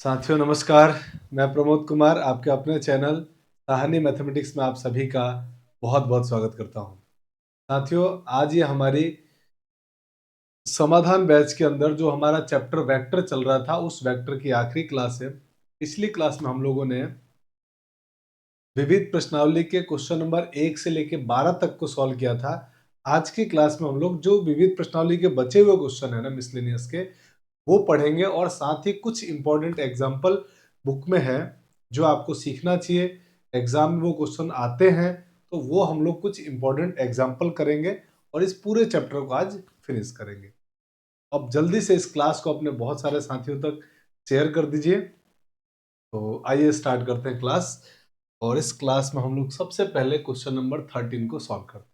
साथियों नमस्कार। मैं प्रमोद कुमार आपके अपने चैनल साहनी मैथमेटिक्स में आप सभी का बहुत बहुत स्वागत करता हूं। साथियों आज ये हमारी समाधान बैच के अंदर जो हमारा चैप्टर वेक्टर चल रहा था उस वेक्टर की आखिरी क्लास है। पिछली क्लास में हम लोगों ने विविध प्रश्नावली के क्वेश्चन नंबर 1 से लेके 12 तक को सॉल्व किया था। आज की क्लास में हम लोग जो विविध प्रश्नावली के बचे हुए क्वेश्चन है ना मिसलेनियस के वो पढ़ेंगे और साथ ही कुछ इंपॉर्टेंट एग्जाम्पल बुक में है जो आपको सीखना चाहिए। एग्जाम में वो क्वेश्चन आते हैं तो वो हम लोग कुछ इंपॉर्टेंट एग्जाम्पल करेंगे और इस पूरे चैप्टर को आज फिनिश करेंगे। अब जल्दी से इस क्लास को अपने बहुत सारे साथियों तक शेयर कर दीजिए। तो आइए स्टार्ट करते हैं क्लास। और इस क्लास में हम लोग सबसे पहले क्वेश्चन नंबर 13 को सॉल्व करते हैं।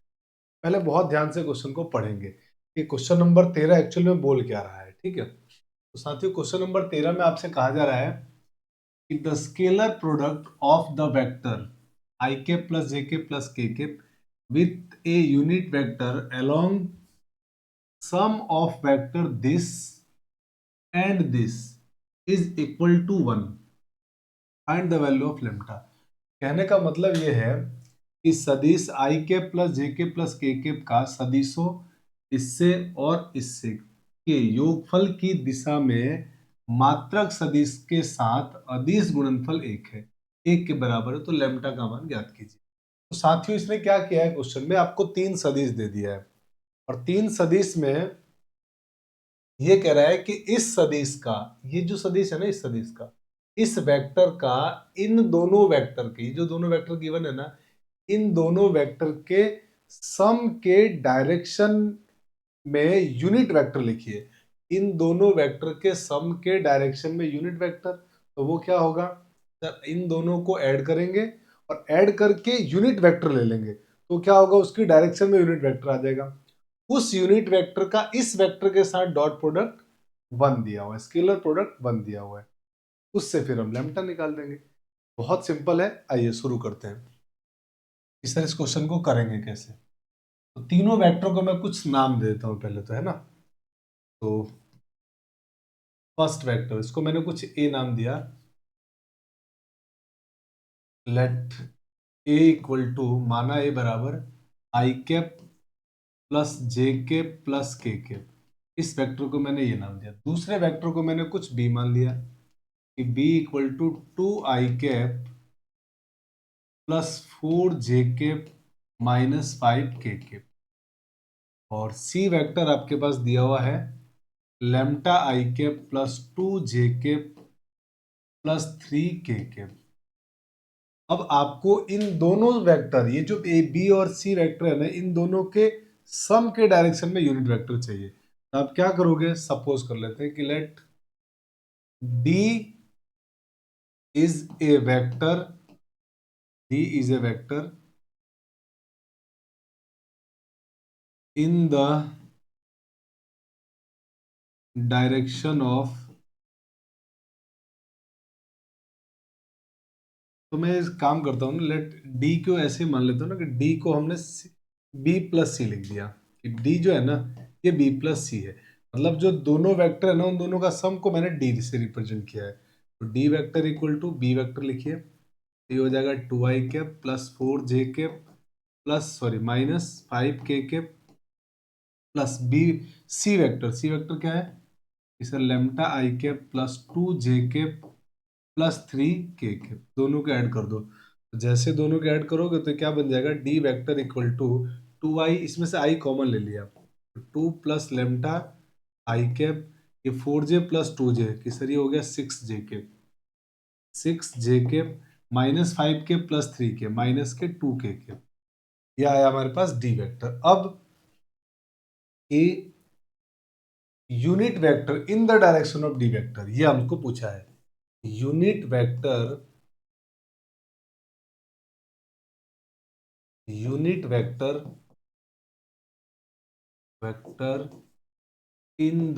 पहले बहुत ध्यान से क्वेश्चन को पढ़ेंगे कि क्वेश्चन नंबर 13 एक्चुअल में बोल क्या रहा है। ठीक है, तो साथियों क्वेश्चन नंबर 13 में आपसे कहा जा रहा है कि the scalar product of the vector I K plus J K plus K with a unit vector along sum of vector this and this is equal to 1, find the value of lambda. कहने का मतलब यह है कि सदिश आई K plus J K plus के का सदिशों इससे और इससे के योगफल की दिशा में मात्रक सदिश के साथ अदिश गुणनफल 1 है, 1 के बराबर है, तो लेम्डा का मान ज्ञात कीजिए। तो साथियों इसने क्या किया है, क्वेश्चन में आपको 3 सदिश दे दिया है और 3 सदिश में ये कह रहा है कि इस सदिश का, ये जो सदिश है ना, इस सदिश का, इस वेक्टर का इन दोनों वेक्टर के, जो दोनों वेक्टर गिवन है ना, इन दोनों वेक्टर के सम के डायरेक्शन में यूनिट वेक्टर लिखिए। इन दोनों वेक्टर के सम के डायरेक्शन में यूनिट वेक्टर, तो वो क्या होगा सर, इन दोनों को ऐड करेंगे और ऐड करके यूनिट वेक्टर ले लेंगे तो क्या होगा, उसकी डायरेक्शन में यूनिट वेक्टर आ जाएगा। उस यूनिट वेक्टर का इस वेक्टर के साथ डॉट प्रोडक्ट 1 दिया हुआ है, स्केलर प्रोडक्ट 1 दिया हुआ है, उससे फिर हम लैम्डा निकाल देंगे। बहुत सिंपल है, आइए शुरू करते हैं। इस तरह इस क्वेश्चन को करेंगे कैसे, तो तीनों वेक्टर को मैं कुछ नाम दे देता हूं पहले तो, है ना। तो फर्स्ट वेक्टर, इसको मैंने कुछ ए नाम दिया। लेट ए इक्वल टू, माना ए बराबर आई cap plus J K plus के। इस वेक्टर को मैंने ये नाम दिया। दूसरे वेक्टर को मैंने कुछ बी मान लिया कि B equal to 2 i cap plus 4 j cap minus 5 k cap. और सी वेक्टर आपके पास दिया हुआ है lambda I cap plus 2 j cap plus 3 k cap. अब आपको इन दोनों वेक्टर, ये जो ए बी और सी वेक्टर है ना, इन दोनों के सम के डायरेक्शन में यूनिट वेक्टर चाहिए। तो आप क्या करोगे, सपोज कर लेते हैं कि let D is a vector, D is a vector in the direction of, तो मैं इस काम करता हूँ ना, लेट डी को ऐसे मान लेता हूँ ना कि डी को हमने बी प्लस सी लिख दिया कि डी जो है ना ये बी प्लस सी है। मतलब जो दोनों वेक्टर है ना उन दोनों का सम को मैंने डी से रिप्रेजेंट किया है। तो D vector equal to B vector लिखिए, ये हो जाएगा 2 i cap plus 4 j cap plus sorry minus 5 k cap plus B C vector, C vector क्या है इसे lambda I cap plus 2 j cap plus 3 k cap, दोनों को add कर दो। तो जैसे दोनों को ऐड करोगे तो क्या बन जाएगा, D vector equal to 2i, इसमें से i कॉमन ले लिया, 2 प्लस लेम्टा आई कैप, ये 4j प्लस 2j की सर ये हो गया 6 j cap, 6 j cap minus 5 के प्लस 3 के माइनस के 2 k कैप। ये आया हमारे पास डी वेक्टर। अब a unit vector in the direction of D vector, ये हमको पूछा है। Unit vector, unit vector, vector in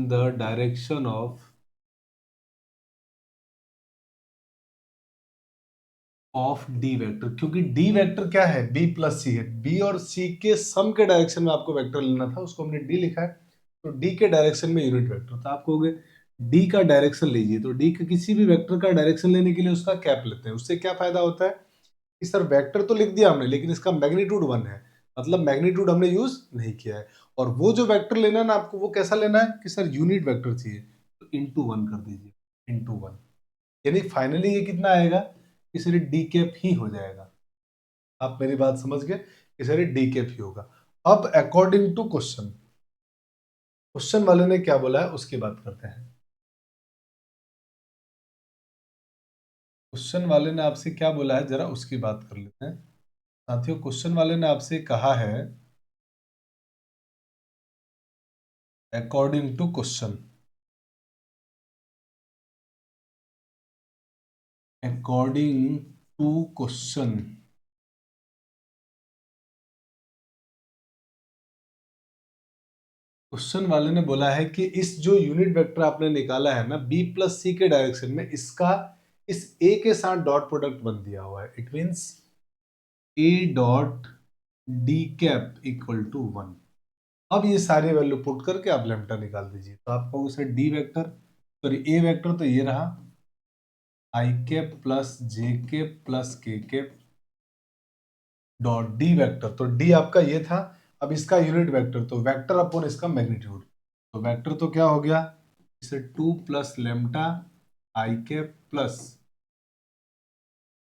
the direction of D vector, क्योंकि डी वेक्टर क्या है, बी प्लस सी है, बी और सी के सम के डायरेक्शन में आपको वेक्टर लेना था, उसको हमने डी लिखा है। तो डी के डायरेक्शन में यूनिट वेक्टर, तो आप कहोगे डी का डायरेक्शन लीजिए, तो डी के किसी भी वेक्टर का डायरेक्शन लेने के लिए उसका कैप लेते हैं। उससे क्या फायदा होता है कि सर वेक्टर तो लिख दिया हमने लेकिन इसका मैग्नीट्यूड 1 है, मतलब मैग्नीट्यूड हमने यूज नहीं किया है। और वो जो वेक्टर लेना है ना आपको, वो कैसा लेना है कि सर यूनिट वेक्टर चाहिए, तो इंटू 1 कर दीजिए, इंटू 1, यानी फाइनली ये कितना आएगा कि सर डी कैप ही हो जाएगा। आप मेरी बात समझ गए कि सर डी कैप ही होगा। अब अकॉर्डिंग टू क्वेश्चन, क्वेश्चन वाले ने क्या बोला है उसकी बात करते हैं। क्वेश्चन वाले ने आपसे क्या बोला है जरा उसकी बात कर लेते हैं। साथियों, क्वेश्चन वाले ने आपसे कहा है according to question, according to question, question वाले ने बोला है कि इस जो यूनिट वेक्टर आपने निकाला है ना बी प्लस सी के डायरेक्शन में, इसका इस ए के साथ डॉट प्रोडक्ट बन दिया हुआ है। It means A dot D cap equal to 1। अब ये सारे वैल्यू पुट करके आप लेम्टा निकाल दीजिए, तो आप कहोगे सर डी वेक्टर, सॉरी ए वेक्टर तो ये रहा आई cap plus j cap plus के कैप डॉट डी वेक्टर, तो डी आपका ये था। अब इसका यूनिट वेक्टर, तो वेक्टर अपॉन इसका मैग्नीट्यूड, तो वेक्टर तो क्या हो गया इसे 2 plus लेम्टा I cap plus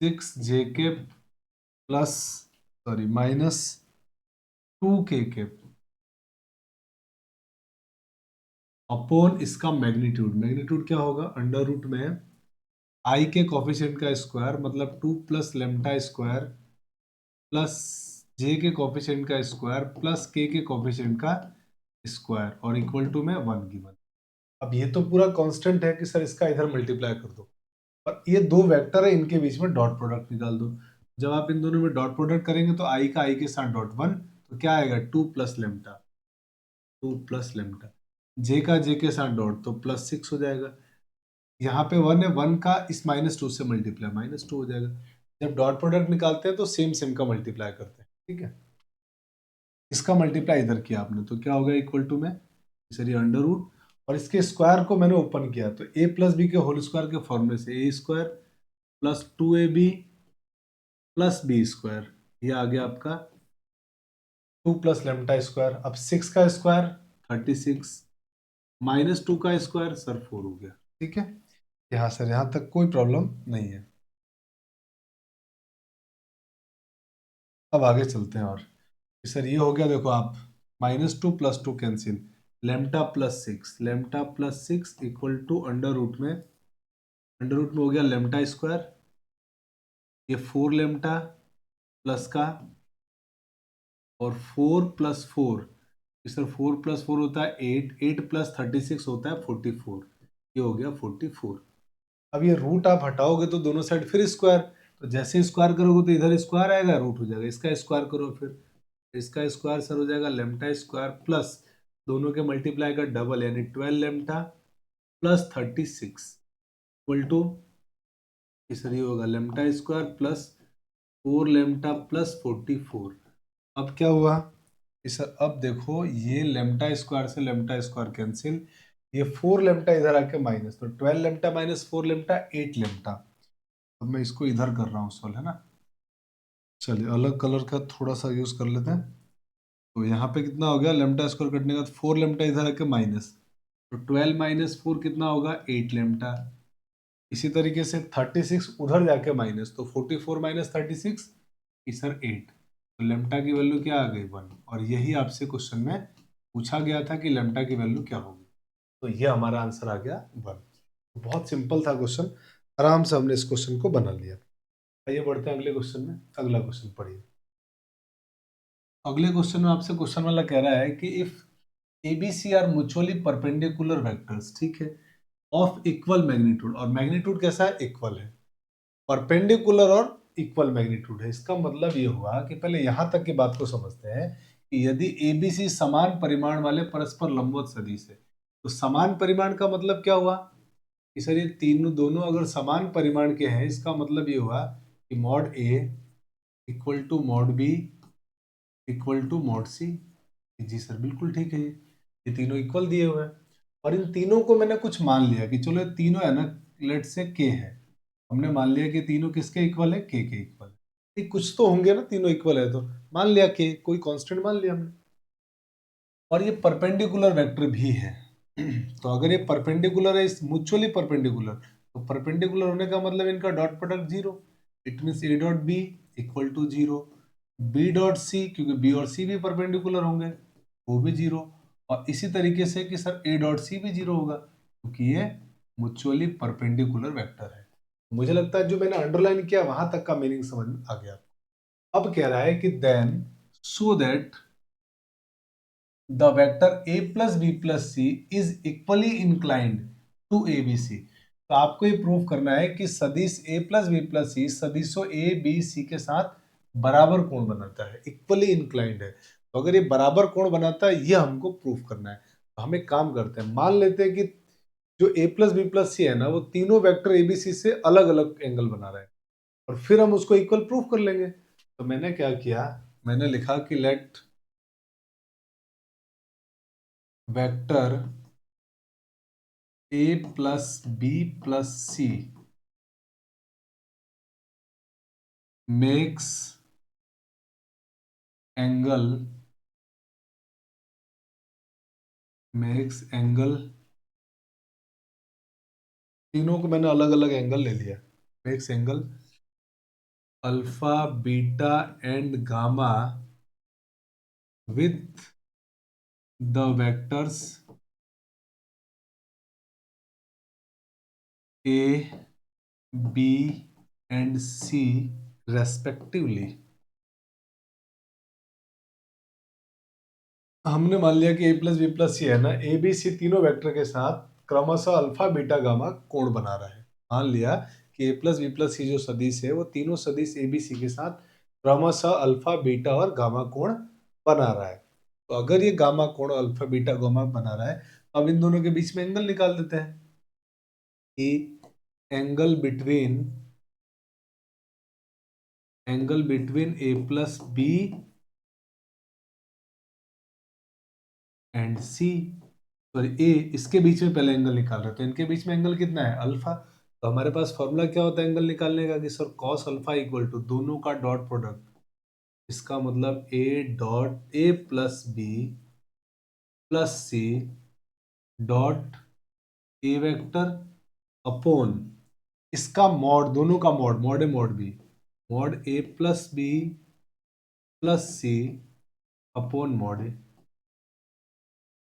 6 J cap plus sorry minus 2 के कैप अपॉन इसका मैग्नीट्यूड। मैग्नीट्यूड क्या होगा अंडर रूट में आई के कोफिशिएंट का स्क्वायर, मतलब 2 प्लस लेम्टा स्क्वायर प्लस जे के कोफिशिएंट का स्क्वायर प्लस के कोफिशिएंट का स्क्वायर और इक्वल टू में 1 गिवन। अब ये तो पूरा कांस्टेंट है कि सर इसका इधर मल्टीप्लाई कर दो, और ये दो वेक्टर है इनके बीच में डॉट प्रोडक्ट निकाल दो। जब आप इन दोनों में डॉट प्रोडक्ट करेंगे तो आई का आई के साथ डॉट 1, तो क्या आएगा 2 प्लस लेम्टा, 2 प्लस लेम्टा, जे का जे के साथ डॉट तो प्लस 6 हो जाएगा। यहाँ पे 1 है, 1 का इस -2 से मल्टीप्लाई -2 हो जाएगा। जब डॉट प्रोडक्ट निकालते हैं तो सेम सेम का मल्टीप्लाई करते हैं, ठीक है। इसका मल्टीप्लाई इधर किया आपने तो क्या होगा इक्वल टू में सर ये अंडर रूट, और इसके स्क्वायर को मैंने ओपन किया तो a प्लस बी के होल स्क्वायर के फॉर्मूले से A square plus 2ab plus B square, ये आ गया आपका 2 प्लस लेम्टा स्क्वायर। अब 6 का स्क्वायर 36 -2 का स्क्वायर सर 4 हो गया, ठीक है। यहाँ सर यहाँ तक कोई प्रॉब्लम नहीं है। अब आगे चलते हैं, और सर ये हो गया, देखो आप -2 plus 2 cancel, lambda plus 6, lambda plus 6 equal to under root में, अंडर रूट में हो गया लेम्टा स्क्वायर, ये 4 लेम्टा प्लस का और 4 प्लस 4, सर 4 प्लस 4 होता है 8, 8 प्लस 36 होता है 44, ये हो गया 44। अब ये रूट आप हटाओगे तो दोनों साइड फिर स्क्वायर, तो जैसे स्क्वायर करोगे तो इधर स्क्वायर आएगा रूट हो जाएगा, इसका स्क्वायर करो फिर, इसका स्क्वायर सर हो जाएगा लेम्टा स्क्वायर प्लस दोनों के मल्टीप्लाई का डबल यानी 12 लेम्टा प्लस 36 इक्वल टू सर ये होगा लेम्टा स्क्वायर प्लस 4 लेम्टा प्लस 44। अब क्या हुआ कि सर अब देखो ये लेम्टा स्क्वायर से लेम्टा स्क्वायर कैंसिल, ये 4 लेम्टा इधर आके माइनस, तो 12 लेम्टा माइनस 4 लेम्टा 8 लेम्टा। अब मैं इसको इधर कर रहा हूँ सॉल्व, है ना। चलिए अलग कलर का थोड़ा सा यूज कर लेते हैं। तो यहाँ पे कितना हो गया लेम्टा स्क्वायर कटने का 4 लेम्टा इधर आके माइनस, तो 12 माइनस 4 कितना होगा 8 लेम्टा। इसी तरीके से 36 उधर जाके माइनस, तो 44 माइनस 36 सर 8, तो लेम्टा की वैल्यू क्या आ गई 1, और यही आपसे क्वेश्चन में पूछा गया था कि लेम्टा की वैल्यू क्या होगी, तो ये हमारा आंसर आ गया 1। बहुत सिंपल था क्वेश्चन, आराम से हमने इस क्वेश्चन को बना लिया। आइए बढ़ते हैं अगले क्वेश्चन में। अगला क्वेश्चन पढ़िए। अगले क्वेश्चन में आपसे क्वेश्चन वाला कह रहा है कि if ABC are mutually perpendicular vectors, ठीक है, ऑफ इक्वल मैग्नीट्यूड, और मैग्नीट्यूड कैसा है इक्वल है, परपेंडिकुलर और इक्वल मैग्नीट्यूड है। इसका मतलब ये हुआ कि पहले यहां तक की बात को समझते हैं कि यदि एबीसी समान परिमाण वाले परस्पर लंबवत सदिश है, तो समान परिमाण का मतलब क्या हुआ कि सर ये तीनों दोनों अगर समान परिमाण के हैं, इसका मतलब ये हुआ कि mod A equal to mod B equal to mod C. जी सर बिल्कुल ठीक है ये। ये तीनों इक्वल दिए हुए हैं और इन तीनों को मैंने कुछ मान लिया कि चलो ये तीनों है ना, लेट से के है, हमने मान लिया कि तीनों किसके इक्वल है, के इक्वल है। ये कुछ तो होंगे ना, तीनों इक्वल है तो मान लिया के, कोई कांस्टेंट मान लिया हमने। और ये परपेंडिकुलर वेक्टर भी है तो अगर ये परपेंडिकुलर है, इस म्यूचुअली परपेंडिकुलर, तो परपेंडिकुलर होने का मतलब इनका dot product zero. It means A dot B equal to zero, B dot C, क्योंकि बी और सी भी परपेंडिकुलर होंगे, वो भी जीरो। और इसी तरीके से कि सर ए डॉट सी भी जीरो होगा, क्योंकि ये म्यूचुअली परपेंडिकुलर वेक्टर है। मुझे लगता है जो मैंने अंडरलाइन किया वहां तक का मीनिंग समझ में आ गया। अब कह रहा है कि then so that the vector a plus b plus c is equally inclined to abc। तो आपको ये प्रूव करना है कि सदिश a plus b plus c सदिशों a b c के साथ बराबर कोण बनाता है, इक्वली इंक्लाइंड है। तो अगर ये बराबर कोण बनाता है, ये हमको प्रूव करना है। तो हम एक काम करते हैं, मान लेते हैं कि जो a plus b plus c है ना, वो तीनों वेक्टर abc से अलग अलग एंगल बना रहे हैं, और फिर हम उसको इक्वल प्रूव कर लेंगे। तो मैंने क्या किया, मैंने लिखा कि let vector a plus b plus c makes angle तीनों को मैंने अलग अलग एंगल ले लिया, makes angle alpha beta and gamma with the vectors a b and c respectively. हमने मान लिया कि a प्लस बी प्लस सी है ना, ए बी सी तीनों वेक्टर के साथ क्रमशः अल्फा बीटा गामा कोण बना रहा है। मान लिया कि a प्लस बी प्लस सी जो सदिश है, वो तीनों सदिश ए बी सी के साथ क्रमशः अल्फा बीटा और गामा कोण बना रहा है। तो अगर ये गामा कोण अल्फा बीटा गामा बना रहा है, तो अब इन दोनों के बीच में एंगल निकाल देते हैं कि angle between A plus B and C, sorry A, इसके बीच में पहले एंगल निकाल रहे हैं, तो इनके बीच में एंगल कितना है, अल्फा। तो हमारे पास फॉर्मूला क्या होता है एंगल निकालने का, कि sir cos alpha equal to दोनों का डॉट प्रोडक्ट, इसका मतलब A dot A plus B plus C dot A vector upon इसका मॉड, दोनों का mod, mod A mod B, mod A plus B plus C upon mod A.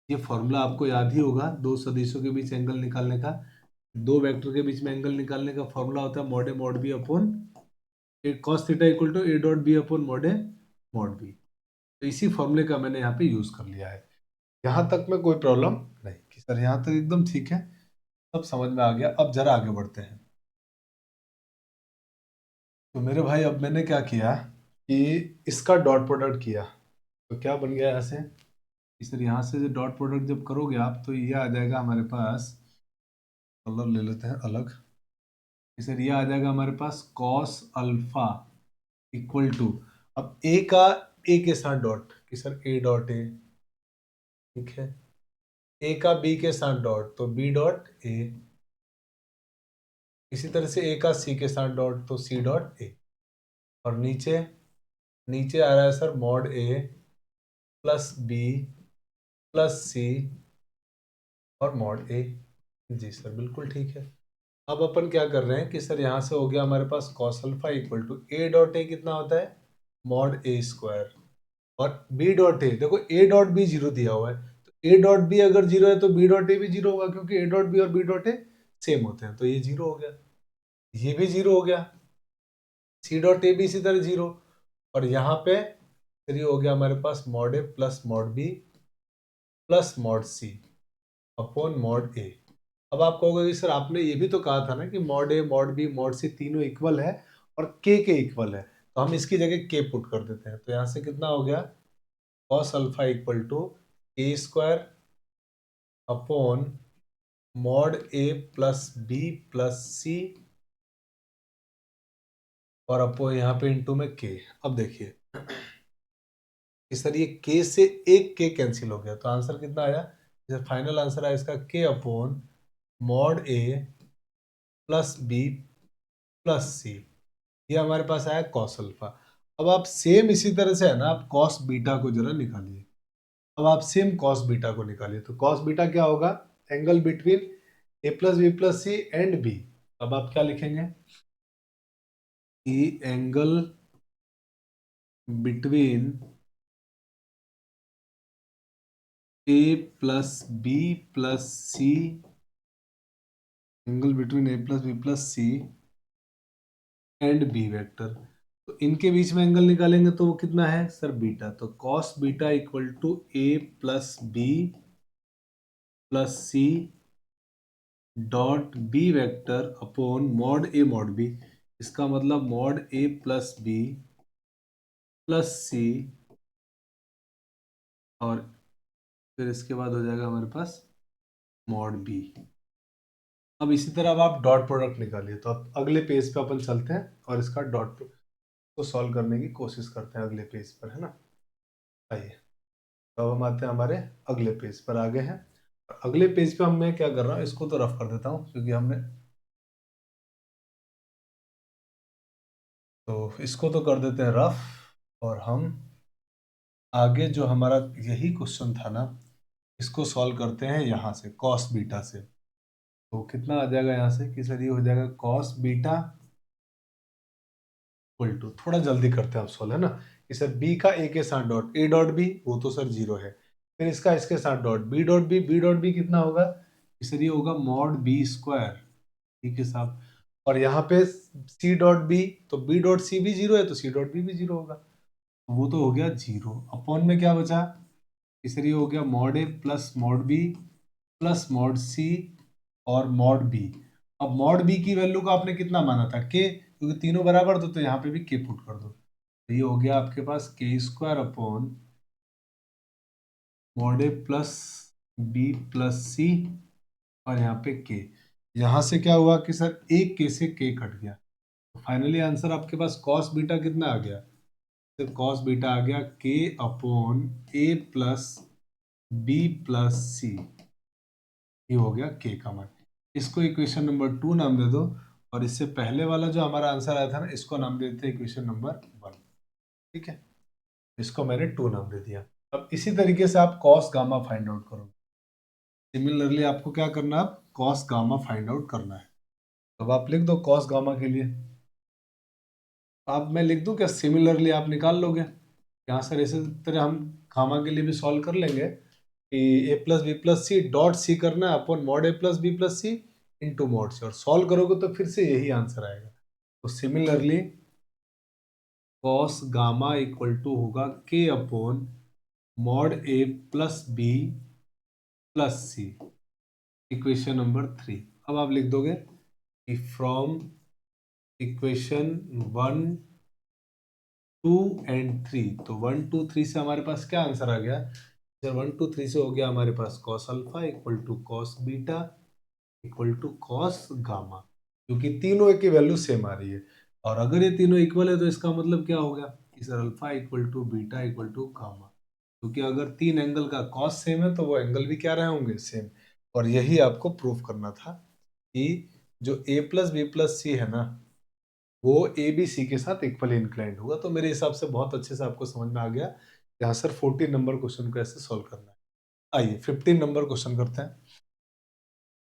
ये formula आपको याद ही होगा, दो सदिशों के बीच एंगल निकालने का, दो वेक्टर के बीच में एंगल निकालने का फॉर्मूला होता है mod A mod B upon A cos theta equal to A dot B upon mod A mod B. तो इसी फॉर्मूले का मैंने यहाँ पे यूज कर लिया है। यहाँ तक में कोई प्रॉब्लम नहीं कि सर यहाँ तक एकदम ठीक है, सब समझ में आ गया। अब जरा आगे बढ़ते हैं। तो मेरे भाई अब मैंने क्या किया कि इसका डॉट प्रोडक्ट किया, तो क्या बन गया यहाँ से, सर यहाँ से जो डॉट प्रोडक्ट जब करोगे आप, तो ये आ जाएगा हमारे पास, कलर ले लेते हैं अलग, सर ये आ जाएगा हमारे पास कॉस अल्फा इक्वल टू, अब ए का ए के साथ डॉट, कि सर ए डॉट ए, ठीक है, ए का बी के साथ डॉट, तो बी डॉट ए, इसी तरह से ए का सी के साथ डॉट, तो सी डॉट ए। और नीचे नीचे आ रहा है सर मॉड ए प्लस बी प्लस सी और मॉड ए। जी सर बिल्कुल ठीक है। अब अपन क्या कर रहे हैं कि सर यहाँ से हो गया हमारे पास cos alpha equal to A dot A कितना होता है, मॉड ए स्क्वायर, और बी डॉट ए, देखो ए डॉट बी जीरो दिया हुआ है, तो ए डॉट बी अगर जीरो है तो बी डॉट ए भी जीरो होगा, क्योंकि ए डॉट बी और बी डॉट ए सेम होते हैं, तो ये जीरो हो गया, ये भी जीरो हो गया, सी डॉट ए भी इसी तरह जीरो। और यहाँ पे फिर ये हो गया हमारे पास mod A plus mod B plus mod C upon mod A. अब आप कहोगे कि सर आपने ये भी तो कहा था ना कि मॉड ए मॉड बी मॉड सी तीनों इक्वल है और के इक्वल है, तो हम इसकी जगह के पुट कर देते हैं। तो यहाँ से कितना हो गया, cos alpha equal to A square upon mod A plus B plus C और अपो यहाँ पे इंटू में के। अब देखिए कि सर ये के से एक के कैंसिल हो गया, तो आंसर कितना आया, फाइनल आंसर है इसका के अपॉन मॉड ए प्लस बी प्लस सी। ये हमारे पास आया कॉस अल्फा। अब आप सेम इसी तरह से है ना, आप कॉस बीटा को जरा निकालिए। अब आप सेम कॉस बीटा को निकालिए, तो कॉस बीटा क्या होगा, angle between A plus B plus C and B. अब आप क्या लिखेंगे कि angle between A plus B plus C, angle between A plus B plus C and B vector. तो इनके बीच में एंगल निकालेंगे तो वो कितना है सर, बीटा। तो cos beta equal to A plus B plus C dot B vector upon mod B. इसका मतलब मॉड ए प्लस बी प्लस सी, और फिर इसके बाद हो जाएगा हमारे पास मॉड बी। अब इसी तरह अब आप डॉट प्रोडक्ट निकालिए। तो अब अगले पेज पे अपन चलते हैं और इसका डॉट को सॉल्व करने की कोशिश करते हैं अगले पेज पर, है ना। आइए, तो अब हम आते हैं हमारे अगले पेज पर, आगे हैं। और अगले पेज पे हम मैं क्या कर रहा हूँ, इसको तो रफ कर देता हूँ क्योंकि हमने, तो इसको तो कर देते हैं रफ। और हम आगे जो हमारा यही क्वेश्चन था ना, इसको सॉल्व करते हैं यहाँ से कॉस बीटा से। तो कितना आ जाएगा यहाँ से कि सर ये हो जाएगा कॉस बीटा इक्वल टू, थोड़ा जल्दी करते हैं आप सॉल्व, है ना, कि सर बी का ए के साथ डॉट, ए डॉट बी वो तो सर जीरो है, फिर इसका इसके साथ dot B dot B, B dot B कितना होगा कि सर ये होगा मॉड बी स्क्वायर। ठीक है साहब। और यहाँ पे सी डॉट बी, तो बी डॉट सी भी जीरो है तो सी डॉट बी भी जीरो होगा, तो वो तो हो गया जीरो। अपॉन में क्या बचा कि सर ये हो गया मॉड ए plus mod B plus mod C और मॉड बी। अब मॉड बी की वैल्यू को आपने कितना माना था, के, क्योंकि तीनों बराबर दो तो यहाँ पे भी के पुट कर दो। तो ये हो गया आपके पास के स्क्वायर अपॉन मॉड ए प्लस बी प्लस सी, और यहाँ पे के। यहाँ से क्या हुआ कि सर एक के से के कट गया, तो फाइनली आंसर आपके पास कॉस बीटा कितना आ गया, तो कॉस बीटा आ गया के अपॉन ए प्लस बी प्लस सी। ये हो गया के का मान। इसको इक्वेशन नंबर 2 नाम दे दो, और इससे पहले वाला जो हमारा आंसर आया था ना, इसको नाम देते हैं इक्वेशन नंबर 1। ठीक है, इसको मैंने 2 नाम दे दिया। अब इसी तरीके से आप कॉस गामा फाइंड आउट करोगे। सिमिलरली आपको क्या करना है, आप कॉस गामा फाइंड आउट करना है। अब आप लिख दो कॉस गामा के लिए। अब मैं लिख दूं क्या, सिमिलरली आप निकाल लोगे यहाँ सर, इसी तरह हम गामा के लिए भी सॉल्व कर लेंगे कि A plus B plus C dot C करना है अपॉन मॉड ए plus B plus C into mod C, और सॉल्व करोगे तो फिर से यही आंसर आएगा। तो similarly cos gamma equal to होगा के अपॉन मॉड ए plus B plus C, equation number 3। अब आप लिख दोगे कि फ्रॉम इक्वेशन 1 2 एंड 3, तो 1 2 3 से हमारे पास क्या आंसर आ गया सर, 1 2 3 से हो गया हमारे पास cos alpha equal to cos beta equal to cos gamma, क्योंकि तीनों की वैल्यू सेम आ रही है। और अगर ये तीनों इक्वल है तो इसका मतलब क्या हो गया कि sir alpha equal to beta equal to gamma, क्योंकि अगर तीन एंगल का कॉस सेम है तो वो एंगल भी क्या रहे होंगे, सेम। और यही आपको प्रूफ करना था कि जो ए प्लस बी प्लस सी है ना, वो ए बी सी के साथ इक्वली इंक्लाइंड होगा। तो मेरे हिसाब से बहुत अच्छे से आपको समझ में आ गया यहाँ सर 14 नंबर क्वेश्चन को ऐसे सॉल्व करना है। आइए 15 नंबर क्वेश्चन करते हैं।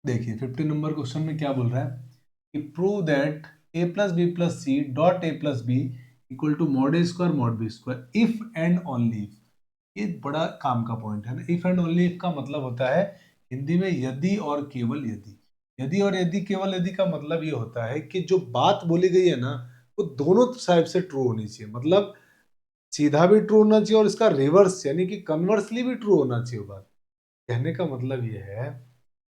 देखिए 15 नंबर क्वेश्चन में क्या बोल रहा है कि prove that A plus B plus C dot A plus B equal to mod A square mod B square if and only if. ये बड़ा काम का पॉइंट है ना। इफ एंड ओनली इफ का मतलब होता है हिंदी में यदि और केवल यदि। यदि और यदि केवल यदि का मतलब ये होता है कि जो बात बोली गई है ना, वो दोनों साइड से ट्रू होनी चाहिए। मतलब सीधा भी ट्रू होना चाहिए और इसका रिवर्स यानी कि कन्वर्सली भी ट्रू होना चाहिए बात। कहने का मतलब ये है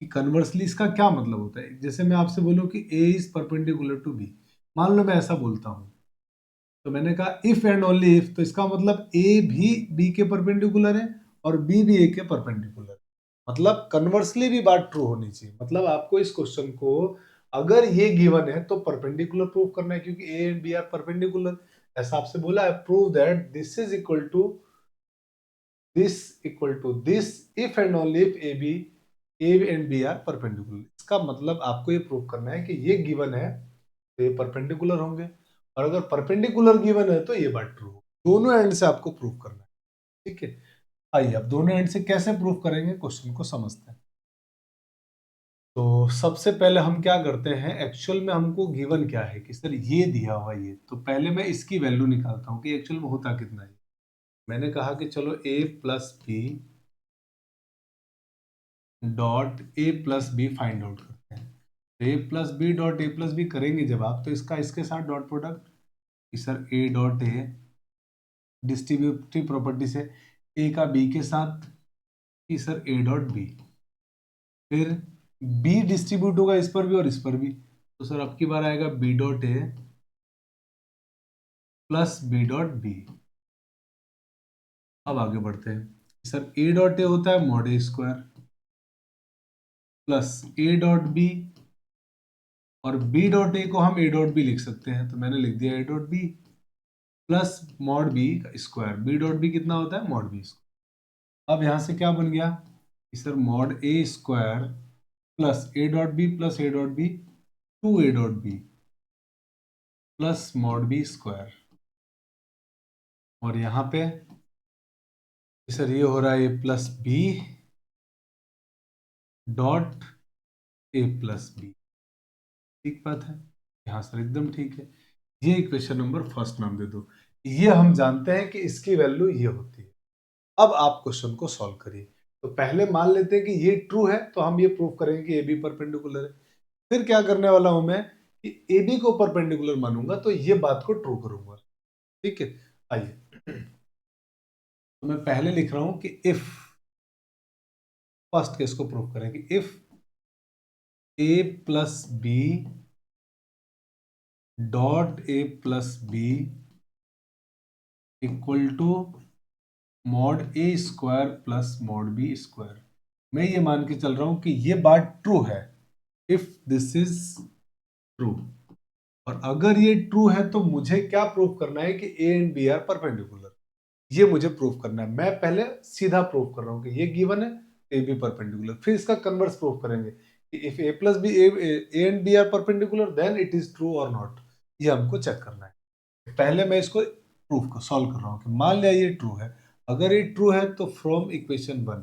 कि कन्वर्सली इसका क्या मतलब होता है, जैसे मैं आपसे बोलूं कि A is perpendicular to B, मान लो मैं ऐसा बोलता हूं, तो मैंने कहा इफ एंड ओनली इफ, तो इसका मतलब ए भी बी के परपेंडिकुलर है और बी भी ए के परपेंडिकुलर है। मतलब कन्वर्सली भी बात ट्रू होनी चाहिए। मतलब आपको इस क्वेश्चन को अगर ये गिवन है तो परपेंडिकुलर प्रूव करना है, क्योंकि A and B are perpendicular. ऐसा आपसे बोला है prove that this is equal to this equal to this if and only if A and B are perpendicular. इसका मतलब आपको ये प्रूव करना है कि ये गिवन है तो ये परपेंडिकुलर होंगे, और अगर परपेंडिकुलर गिवन है तो ये बात ट्रू हो। दोनों एंड से आपको प्रूव करना है, ठीक है। आइए अब दोनों एंड से कैसे प्रूव करेंगे, क्वेश्चन को समझते हैं। तो सबसे पहले हम क्या करते हैं, एक्चुअल में हमको गिवन क्या है कि सर ये दिया हुआ ये, तो पहले मैं इसकी वैल्यू निकालता हूं कि एक्चुअल में होता कितना है। मैंने कहा कि चलो a plus B dot A plus B find out करते हैं। तो A plus B dot A plus B करेंगे जब आप, तो इसका इसके साथ डॉट प्रोडक्ट कि sir A dot A distributive property से ए का बी के साथ कि सर ए डॉट बी, फिर बी डिस्ट्रीब्यूट होगा इस पर भी और इस पर भी, तो सर अब की बार आएगा बी डॉट ए प्लस बी डॉट बी। अब आगे बढ़ते हैं, सर ए डॉट ए होता है mod A square plus A dot B, और बी डॉट ए को हम ए डॉट बी लिख सकते हैं, तो मैंने लिख दिया A dot B plus mod B square. B dot B कितना होता है मॉड बी स्क्वायर। अब यहां से क्या बन गया कि sir mod A square plus A dot B plus A dot B, two A dot B plus mod B square. और यहां पे सर ये हो रहा है A plus B dot A plus B. ठीक बात है, यहाँ सर एकदम ठीक है। ये इक्वेशन नंबर फर्स्ट नाम दे दो। ये हम जानते हैं कि इसकी वैल्यू ये होती है। अब आप क्वेश्चन को सॉल्व करिए। तो पहले मान लेते हैं कि ये ट्रू है, तो हम ये प्रूव करेंगे कि ए बी परपेंडिकुलर है। फिर क्या करने वाला हूं मैं कि ए बी को परपेंडिकुलर मानूंगा तो ये बात को ट्रू करूंगा, ठीक है। आइए तो मैं पहले लिख रहा हूं कि इफ, फर्स्ट केस को प्रूव करें कि if A plus B dot A plus B equal to mod A square plus mod B square. मैं ये मान के चल रहा हूं कि ये बात ट्रू है इफ दिस इज ट्रू। और अगर ये ट्रू है तो मुझे क्या प्रूव करना है कि A and B are perpendicular. ये मुझे प्रूव करना है। मैं पहले सीधा प्रूव कर रहा हूं कि ये गिवन है, ए बी परपेंडिकुलर। फिर इसका कन्वर्स प्रूव करेंगे कि if A plus B A and B are perpendicular then it is true और नॉट। ये हमको चेक करना है। पहले मैं इसको प्रूफ को सॉल्व कर रहा हूं कि मान लिया ये ट्रू है। अगर ये ट्रू है तो फ्रॉम इक्वेशन वन,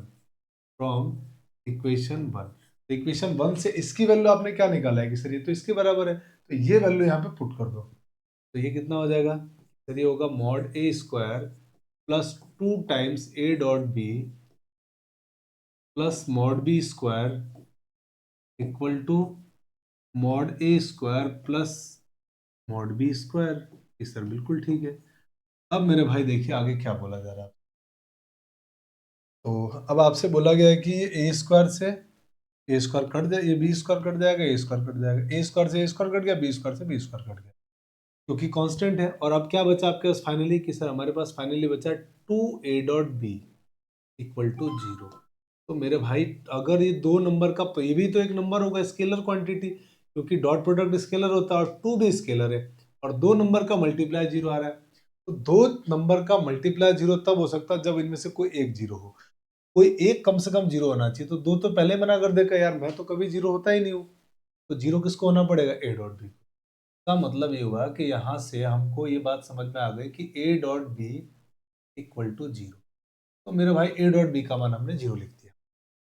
तो इक्वेशन वन से इसकी वैल्यू आपने क्या निकाला है कि सर ये तो इसके बराबर है, तो ये वैल्यू यहाँ पे पुट कर दो। तो ये कितना हो जाएगा, सर ये होगा mod A square plus two times a dot B plus mod B square equal to mod A square plus mod B square. ये सर बिल्कुल ठीक है। अब मेरे भाई देखिए आगे क्या बोला जा रहा है। तो अब आपसे बोला गया है कि ए स्क्वायर से ए स्क्वायर कट जाए, ये बी स्क्वायर कट जाएगा, ए स्क्वायर कट जाएगा, ए स्क्वायर से ए स्क्वायर कट गया, बी स्क्वायर से बी स्क्वायर कट गया, क्योंकि कांस्टेंट है। और अब क्या बचा आपके पास फाइनली कि सर हमारे पास फाइनली बचा two A dot B equal to zero. तो मेरे भाई अगर ये दो नंबर का, ये भी तो एक नंबर होगा स्केलर क्वांटिटी, क्योंकि डॉट प्रोडक्ट स्केलर होता है और टू भी स्केलर है, और दो नंबर का मल्टीप्लाई जीरो आ रहा है। तो दो नंबर का मल्टीप्लाई जीरो तब हो सकता है जब इनमें से कोई एक जीरो हो। कोई एक कम से कम जीरो होना चाहिए, तो दो तो पहले मना कर देगा यार मैं तो कभी जीरो होता ही नहीं हूँ। तो जीरो किसको होना पड़ेगा, ए डॉट बी। का मतलब ये हुआ कि यहां से हमको ये बात समझ में आ गई कि ए dot B equal to zero. तो मेरे भाई ए डॉट बी का मान हमने जीरो लिख दिया।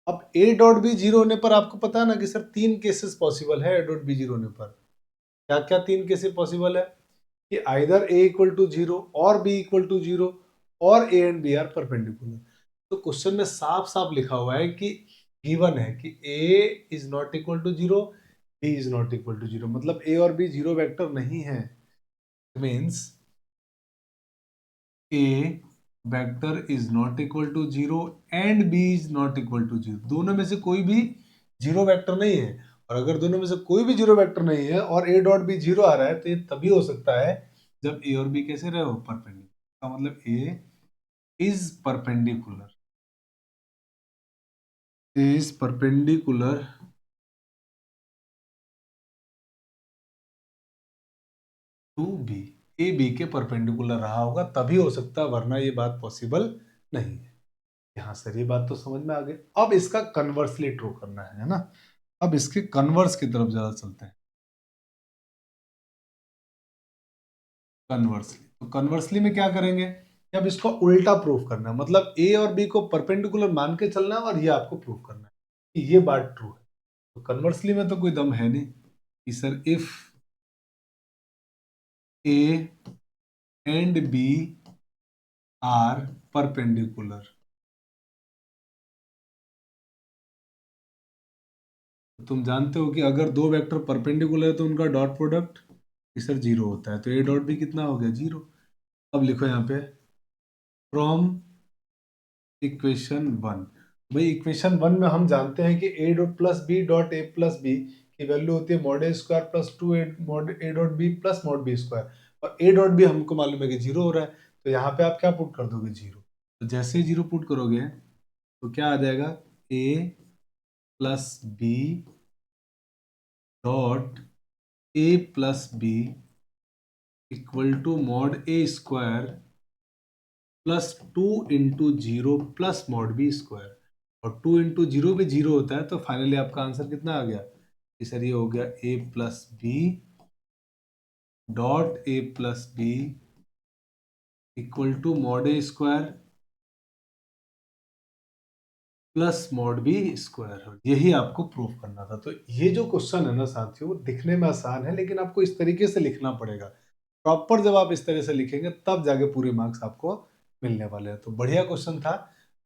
अब ए डॉट बी जीरो होने पर आपको पता है ना कि सर तीन केसेस पॉसिबल है ए डॉट बी जीरो होने पर। क्या क्या तीन केसेस पॉसिबल है कि either a equal to zero और बी इक्वल टू जीरो और a and B are perpendicular. तो क्वेश्चन में साफ साफ लिखा हुआ है कि गिवन है कि A is not equal to zero, B is not equal to zero, मतलब ए और बी जीरो वेक्टर नहीं है। Means A vector is not equal to zero and B is not equal to zero. दोनों में से कोई भी zero vector नहीं है। और अगर दोनों में से कोई भी जीरो वेक्टर नहीं है और ए डॉट बी जीरो आ रहा है, तो ये तभी हो सकता है जब ए और बी कैसे रहे हो, परपेंडिकुलर। का मतलब A is perpendicular, is perpendicular to B. A B के परपेंडिकुलर रहा होगा तभी हो सकता है, वरना ये बात पॉसिबल नहीं है। हाँ सर, ये बात तो समझ में आ गई। अब इसका कन्वर्सली ट्रू करना है ना। अब इसके कन्वर्स की तरफ जरा चलते हैं। कन्वर्सली, तो कन्वर्सली में क्या करेंगे कि अब इसको उल्टा प्रूफ करना है, मतलब ए और बी को परपेंडिकुलर मान के चलना है और ये आपको प्रूफ करना है कि ये बात ट्रू है। तो कन्वर्सली में तो कोई दम है नहीं कि sir if A and B are perpendicular, तुम जानते हो कि अगर दो वेक्टर परपेंडिकुलर है तो उनका डॉट प्रोडक्ट सर जीरो होता है, तो ए डॉट बी कितना हो गया, जीरो। अब लिखो यहाँ पे फ्रॉम इक्वेशन वन। भाई इक्वेशन वन में हम जानते हैं कि ए डॉट प्लस बी डॉट ए प्लस बी की वैल्यू होती है mod A square plus two a mod a dot B plus mod B square, और ए डॉट बी हमको मालूम है कि जीरो हो रहा है, तो यहाँ पे आप क्या पुट कर दोगे, जीरो। तो जैसे ही जीरो पुट करोगे तो क्या आ जाएगा, A plus B dot A plus B equal to mod A square plus two into zero plus mod B square, और टू इंटू जीरो भी जीरो होता है, तो फाइनली आपका आंसर कितना आ गया, सर ये हो गया A plus B dot A plus B equal to mod A square plus mod B square. यही आपको प्रूफ करना था। तो ये जो क्वेश्चन है ना साथियों, वो दिखने में आसान है लेकिन आपको इस तरीके से लिखना पड़ेगा। प्रॉपर जब आप इस तरह से लिखेंगे तब जाके पूरे मार्क्स आपको मिलने वाले हैं। तो बढ़िया क्वेश्चन था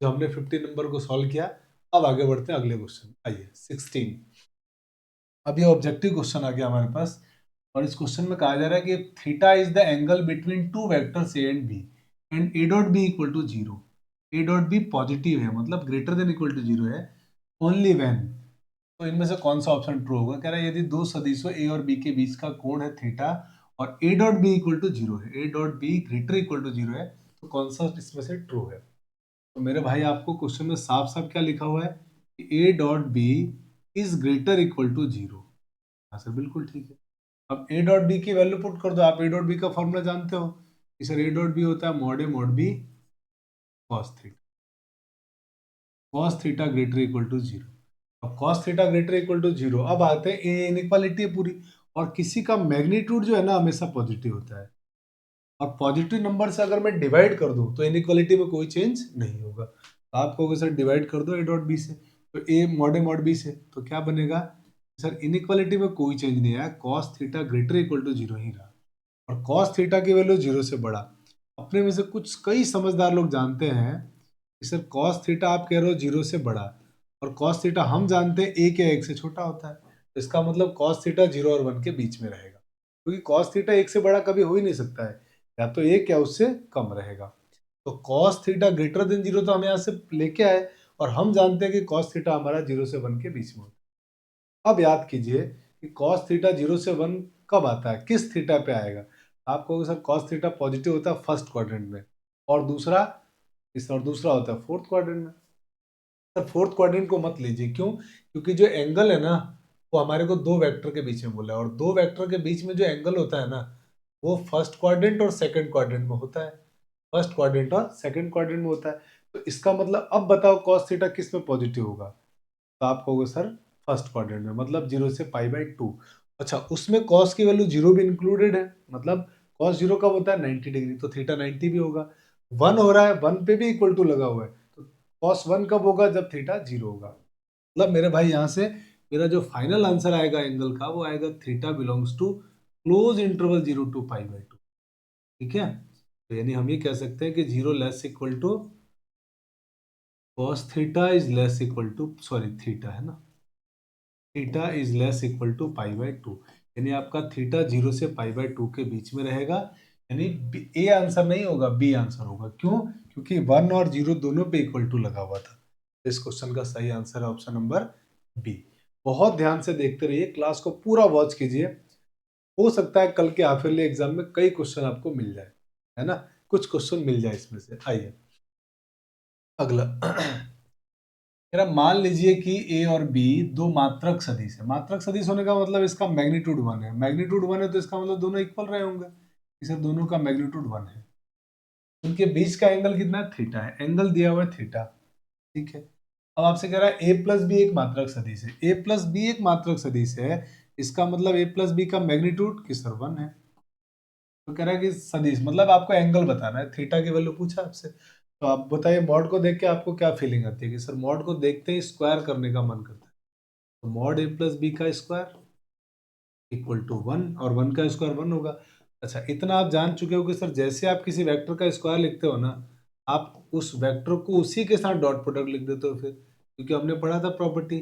जो हमने 50 नंबर को सॉल्व किया। अब आगे बढ़ते हैं अगले क्वेश्चन, आइए 16। अब ये ऑब्जेक्टिव क्वेश्चन आ गया हमारे पास, और इस क्वेश्चन में कहा जा रहा है कि theta is the angle between two vectors A and b and a dot B equal to zero. A dot b positive है, मतलब greater than equal to zero है, ओनली व्हेन। तो इनमें से कौन सा ऑप्शन ट्रू होगा, कह रहा है यदि दो सदिशों ए और बी के बीच का कोण है थीटा और ए dot B equal to zero है, ए dot B greater equal to zero है, तो कौन सा इसमें से ट्रू है। तो मेरे भाई आपको क्वेश्चन में साफ साफ क्या लिखा हुआ है कि ए dot B is greater equal to zero. हाँ सर बिल्कुल ठीक है। अब ए डॉट बी की वैल्यू पुट कर दो, आप ए डॉट बी का फॉर्मूला जानते हो कि सर ए डॉट बी होता है mod A mod B cos theta, cos theta greater equal to zero. अब cos theta greater equal to zero, अब आते हैं ए इनइक्वालिटी है पूरी, और किसी का मैग्नीट्यूड जो है ना हमेशा पॉजिटिव होता है, और पॉजिटिव नंबर से अगर मैं डिवाइड कर दूं तो इनइक्वालिटी में कोई चेंज नहीं होगा। तो आप कहोगे सर डिवाइड कर दो ए डॉट बी से, तो ए मॉड बी से, तो क्या बनेगा, सर इनइक्वालिटी में कोई चेंज नहीं आया, cos theta greater equal to zero ही रहा, और कॉस थीटा की वैल्यू जीरो से बड़ा। अपने में से कुछ कई समझदार लोग जानते हैं कि सर कॉस थीटा आप कह रहे हो जीरो से बड़ा, और कॉस थीटा हम जानते हैं एक या एक से छोटा होता है, तो इसका मतलब कॉस थीटा जीरो और वन के बीच में रहेगा, क्योंकि कॉस थीटा एक से बड़ा कभी हो ही नहीं सकता है, या तो एक या उससे कम रहेगा। तो cos theta greater than zero तो हम यहाँ से लेके आए, और हम जानते हैं कि कॉस थीटा हमारा जीरो से वन के बीच में होता है। अब याद कीजिए कि कॉस थीटा जीरो से वन कब आता है, किस थीटा पे आएगा। आप कहोगे सर कॉस थीटा पॉजिटिव होता है फर्स्ट क्वाड्रेंट में, और दूसरा होता है फोर्थ क्वाड्रेंट में। सर फोर्थ क्वाड्रेंट को मत लीजिए, क्यों, क्योंकि जो एंगल है ना वो हमारे को दो वेक्टर के बीच में बोला है, और दो वेक्टर के बीच में जो एंगल होता है ना वो फर्स्ट क्वाड्रेंट और सेकंड क्वाड्रेंट में होता है, फर्स्ट क्वाड्रेंट और सेकंड क्वाड्रेंट में होता है। तो इसका मतलब अब बताओ कॉस थीटा किस में पॉजिटिव होगा, तो आप कहोगे सर फर्स्ट क्वाड्रेंट में, मतलब जीरो से पाई बाई टू। अच्छा, उसमें कॉस की वैल्यू जीरो भी इंक्लूडेड है, मतलब कॉस जीरो कब होता है 90 डिग्री, तो थीटा 90 भी होगा। वन हो रहा है, वन पे भी इक्वल टू लगा हुआ है, तो कॉस वन कब होगा, जब थीटा जीरो होगा। मतलब मेरे भाई यहाँ से मेरा जो फाइनल आंसर आएगा एंगल का वो आएगा theta belongs to close interval zero to pi by two. ठीक है, तो यानी हम ये कह सकते हैं कि zero less equal to cos theta is less equal to, sorry theta है ना, theta is less equal to pi by two, यानी आपका थीटा जीरो से पाई बाई टू के बीच में रहेगा, यानी ए आंसर नहीं होगा, बी आंसर होगा। क्यों, क्योंकि वन और जीरो दोनों पे इक्वल टू लगा हुआ था। इस क्वेश्चन का सही आंसर है ऑप्शन नंबर बी। बहुत ध्यान से देखते रहिए, क्लास को पूरा वॉच कीजिए, हो सकता है कल के हाफ ईयरली एग्जाम में कई क्वेश्चन आपको मिल जाए, है ना, कुछ क्वेश्चन मिल जाए इसमें से। आइए अगला मेरा, मान लीजिए कि ए और बी दो मात्रक सदिश है। मात्रक सदिश होने का मतलब इसका मैग्नीट्यूड वन है, मैग्नीट्यूड वन है तो इसका मतलब दोनों इक्वल रहे होंगे, इसे दोनों का मैग्नीट्यूड वन है। उनके बीच का एंगल कितना है, थीटा है, एंगल दिया हुआ है थीटा। ठीक है। अब आपसे कह रहा है ए प्लस बी एक मात्रक सदिश है, ए प्लस बी एक मात्रक सदिश है, इसका मतलब ए प्लस बी का मैग्नीट्यूड कि सर 1 है। तो कह रहा है कि सदिश मतलब आपको एंगल बताना है, थीटा की वैल्यू पूछा आपसे, तो आप बताइए मॉड को देख के आपको क्या फीलिंग आती है कि सर मॉड को देखते ही स्क्वायर करने का मन करता है। तो मॉड ए प्लस बी का स्क्वायर इक्वल टू 1, और 1 का स्क्वायर 1 होगा। अच्छा, इतना आप जान चुके हो कि सर जैसे आप किसी वेक्टर का स्क्वायर लिखते हो ना, आप उस वेक्टर को उसी के साथ डॉट प्रोडक्ट लिख देते हो फिर, क्योंकि हमने पढ़ा था प्रॉपर्टी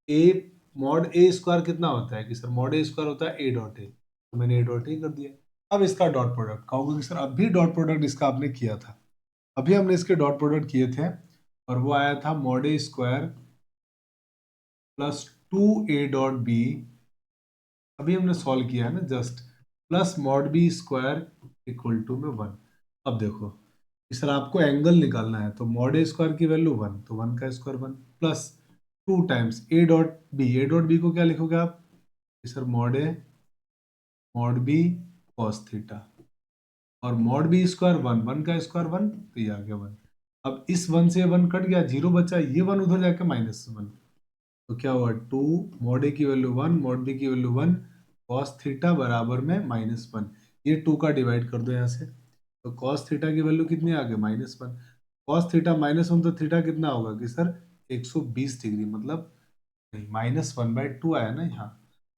ए मॉड ए स्क्वायर कितना होता है कि सर मॉड ए स्क्वायर होता है ए डॉट ए, तो मैंने ए डॉट ए कर दिया। अब इसका डॉट प्रोडक्ट कहोगे कि सर अभी डॉट प्रोडक्ट इसका आपने किया था, अभी हमने इसके डॉट प्रोडक्ट किए थे, और वो आया था mod A square plus 2 a dot b, अभी हमने सॉल्व किया है ना just, plus mod B square equal to में 1। अब देखो कि सर आपको एंगल निकालना है, तो मॉड ए स्क्वायर की वैल्यू 1, तो 1 का square 1 plus 2 times a dot b, a dot b को क्या लिखोगे आप कि सर मॉड ए मॉड बी कॉस थीटा, और मॉड बी स्क्वायर 1, 1 का स्क्वायर 1, तो ये आ गया 1। अब इस 1 से 1 कट गया, 0 बचा, ये 1 उधर जाके -1, तो क्या हुआ 2, मॉड ए की वैल्यू 1, मॉड बी की वैल्यू 1, कॉस थीटा बराबर में -1। ये 2 का डिवाइड कर दो यहाँ से, तो कॉस थीटा की वैल्यू कितनी आ गई -1। कॉस थीटा -1, तो थीटा कितना होगा कि सर 120 डिग्री, मतलब नहीं -1/2 आया ना यहाँ,